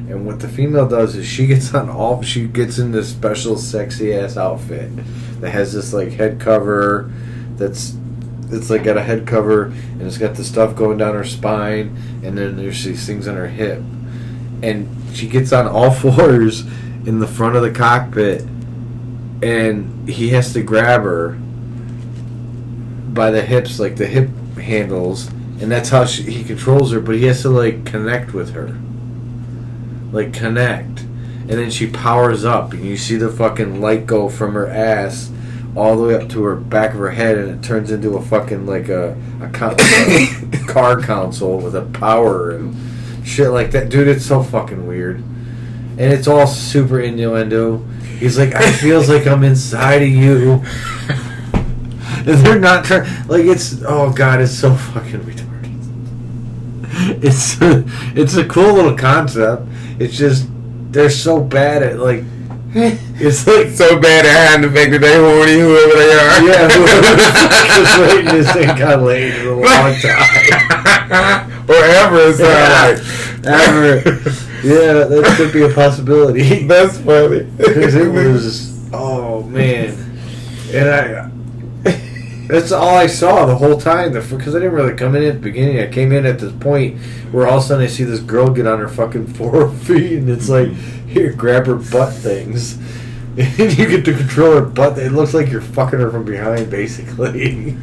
And what the female does is she gets in this special sexy ass outfit that has this like head cover it's like got a head cover and it's got the stuff going down her spine and then there's these things on her hip. And she gets on all fours in the front of the cockpit and he has to grab her by the hips, like the hip handles, and that's how he controls her. But he has to like connect with her, like connect, and then she powers up, and you see the fucking light go from her ass all the way up to her back of her head, and it turns into a fucking like a car console with a power and shit like that. Dude, it's so fucking weird, and it's all super innuendo. He's like, I feels like I'm inside of you. And they're not trying. Like, it's, oh god, it's so fucking retarded. It's a cool little concept. It's just they're so bad at like. It's like so bad at hiding the fact that they horny, whoever they are. Yeah, just waiting this thing got laid for a long time. Or ever, it sounds like. Ever. Yeah, that could be a possibility. That's funny. Because it was, oh man. And that's all I saw the whole time. Because I didn't really come in at the beginning. I came in at this point where all of a sudden I see this girl get on her fucking 4 feet, and it's like, here, grab her butt things. And you get to control her butt. It looks like you're fucking her from behind, basically.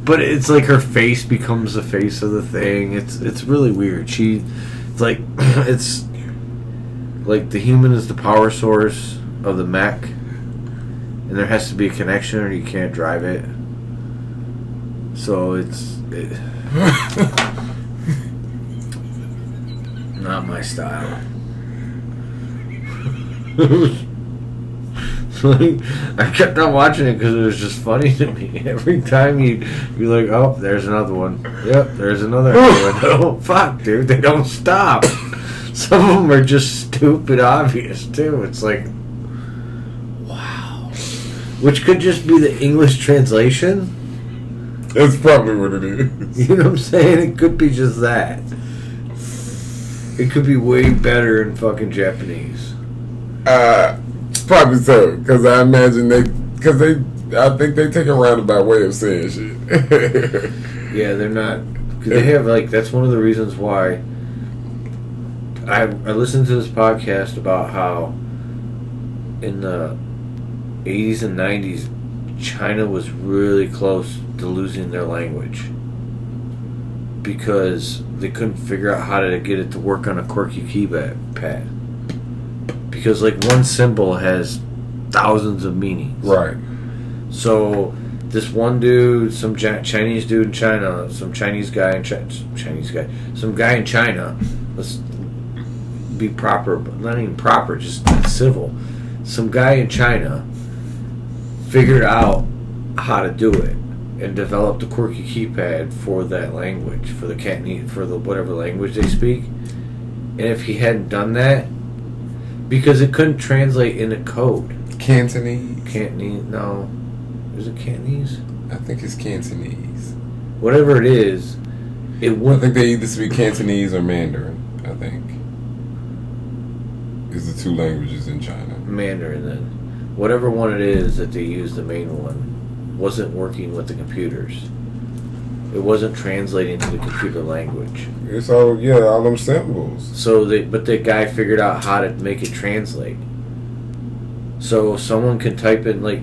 But it's like her face becomes the face of the thing. It's really weird. It's like the human is the power source of the mech, and there has to be a connection or you can't drive it. So it's not my style. Like, I kept on watching it because it was just funny to me. Every time you'd be like, oh, there's another one. Yep, there's another one. Oh, fuck, dude, they don't stop. Some of them are just stupid obvious, too. It's like, wow. Which could just be the English translation. That's probably what it is. You know what I'm saying? It could be just that. It could be way better in fucking Japanese. Probably so, because I imagine I think they take a roundabout way of saying shit. Yeah, they're not. Cause they have like that's one of the reasons why I listened to this podcast about how in the 80s and 90s China was really close to losing their language because they couldn't figure out how to get it to work on a quirky keypad. Because like one symbol has thousands of meanings. Right. So this one dude, some Chinese dude in China, some Chinese guy in some guy in China. Let's be proper, but not even proper, just civil. Some guy in China figured out how to do it and developed a quirky keypad for that language, for the Cantonese, for the whatever language they speak. And if he hadn't done that, because it couldn't translate into code. Cantonese? No. Is it Cantonese? I think it's Cantonese. Whatever it is, it I wouldn't. think they either speak Cantonese or Mandarin, I think. Is the two languages in China. Mandarin, then. Whatever one it is that they use, the main one, wasn't working with the computers. It wasn't translating to the computer language. It's all them symbols. So but the guy figured out how to make it translate. So someone can type in like.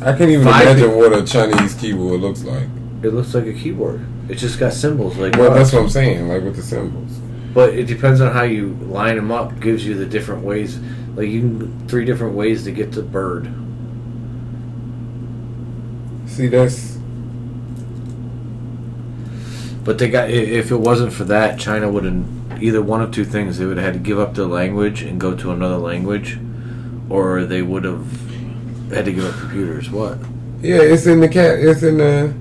I can't even imagine what a Chinese keyboard looks like. It looks like a keyboard. It's just got symbols like. Well, that's what I'm saying, like with the symbols. But it depends on how you line them up. Gives you the different ways. Like you can 3 different ways to get to bird. See, that's. But if it wasn't for that, China would have either one of 2 things. They would have had to give up their language and go to another language, or they would have had to give up computers. What? Yeah, it's in the.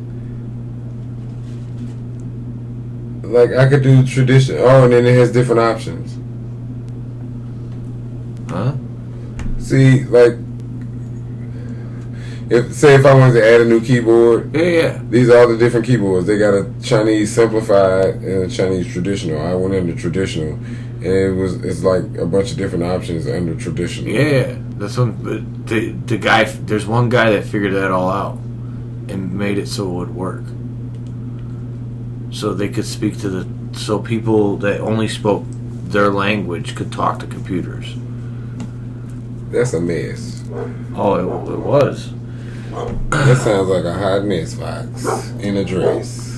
Like I could do tradition. Oh, and then it has different options. Huh? See, like. If I wanted to add a new keyboard, Yeah. these are all the different keyboards. They got a Chinese simplified and a Chinese traditional. I went into traditional, and it's like a bunch of different options under traditional. Yeah, that's one. The guy. There's one guy that figured that all out and made it so it would work. So they could speak to so people that only spoke their language could talk to computers. That's a mess. Oh, it was. That sounds like a hot mess, Fox. In a dress.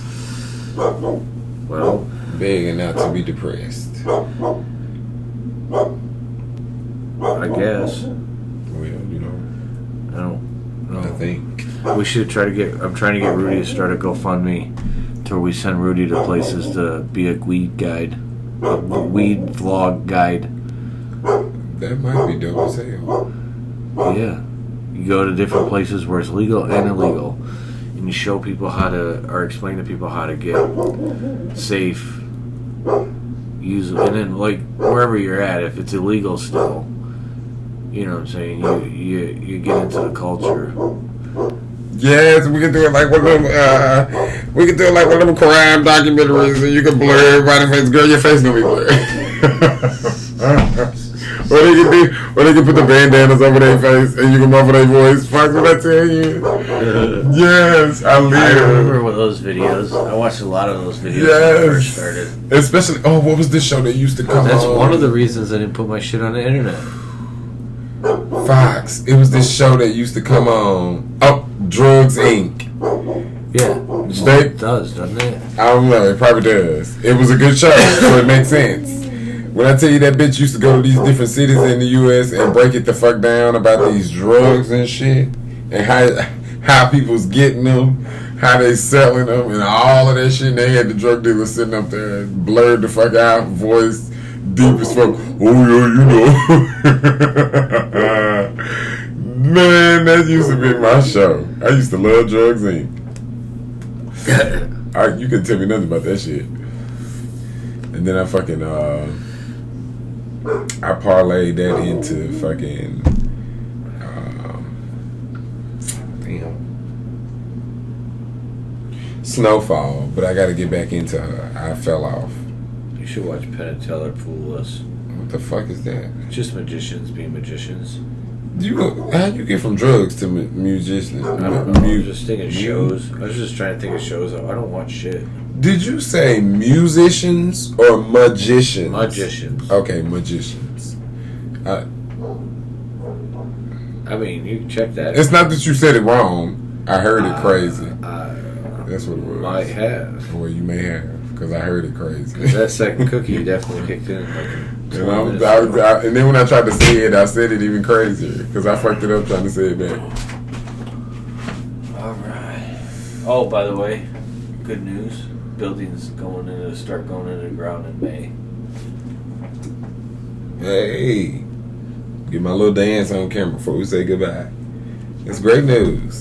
Well, Begging not to be depressed. I guess. Well, you know, I don't know. I think. We should try to get. I'm trying to get Rudy to start a GoFundMe to where we send Rudy to places to be a weed guide, a weed vlog guide. That might be dope as hell. Yeah, you go to different places where it's legal and illegal, and you show people how to, or explain to people how to get safe. Use and then like wherever you're at, if it's illegal still, you know what I'm saying. You get into the culture. Yes, we can do it like one of them. We can do it like one of them crime documentaries, and you can blur everybody's face. Girl, your face gonna be blurred. Or they can put the bandanas over their face, and you can muffle their voice. Fuck what I tell you. Yes, I remember with those videos. I watched a lot of those videos when I first started. Especially, what was this show that used to come That's on? one of the reasons I didn't put my shit on the internet. Fox. It was this show that used to come on. Oh, Drugs Inc. Yeah, it does, doesn't it? I don't know. It probably does. It was a good show, so it makes sense. When I tell you that bitch used to go to these different cities in the U.S. and break it the fuck down about these drugs and shit, and how people's getting them, how they selling them, and all of that shit. And they had the drug dealer sitting up there, blurred the fuck out, voice deep as fuck. Oh yeah, you know. Man, that used to be my show. I used to love Drugs Inc. You couldn't tell me nothing about that shit. And then I fucking I parlayed that into fucking Snowfall, but I got to get back into her. I fell off. You should watch Penn and Teller Fool Us. What the fuck is that? Just magicians being magicians. How you get from drugs to musicians? I don't know. I was just thinking shows. I was just trying to think of shows. I don't watch shit. Did you say musicians or magicians? Magicians. Okay, magicians. I mean, you can check that. It's not that you said it wrong. I heard it crazy. That's what it was. Might have. Well, you may have, because I heard it crazy. That second cookie definitely kicked in. And then when I tried to say it, I said it even crazier, because I fucked it up trying to say it back. All right. Oh, by the way, good news. Buildings start going into the ground in May. Hey, get my little dance on camera before we say goodbye. It's great news.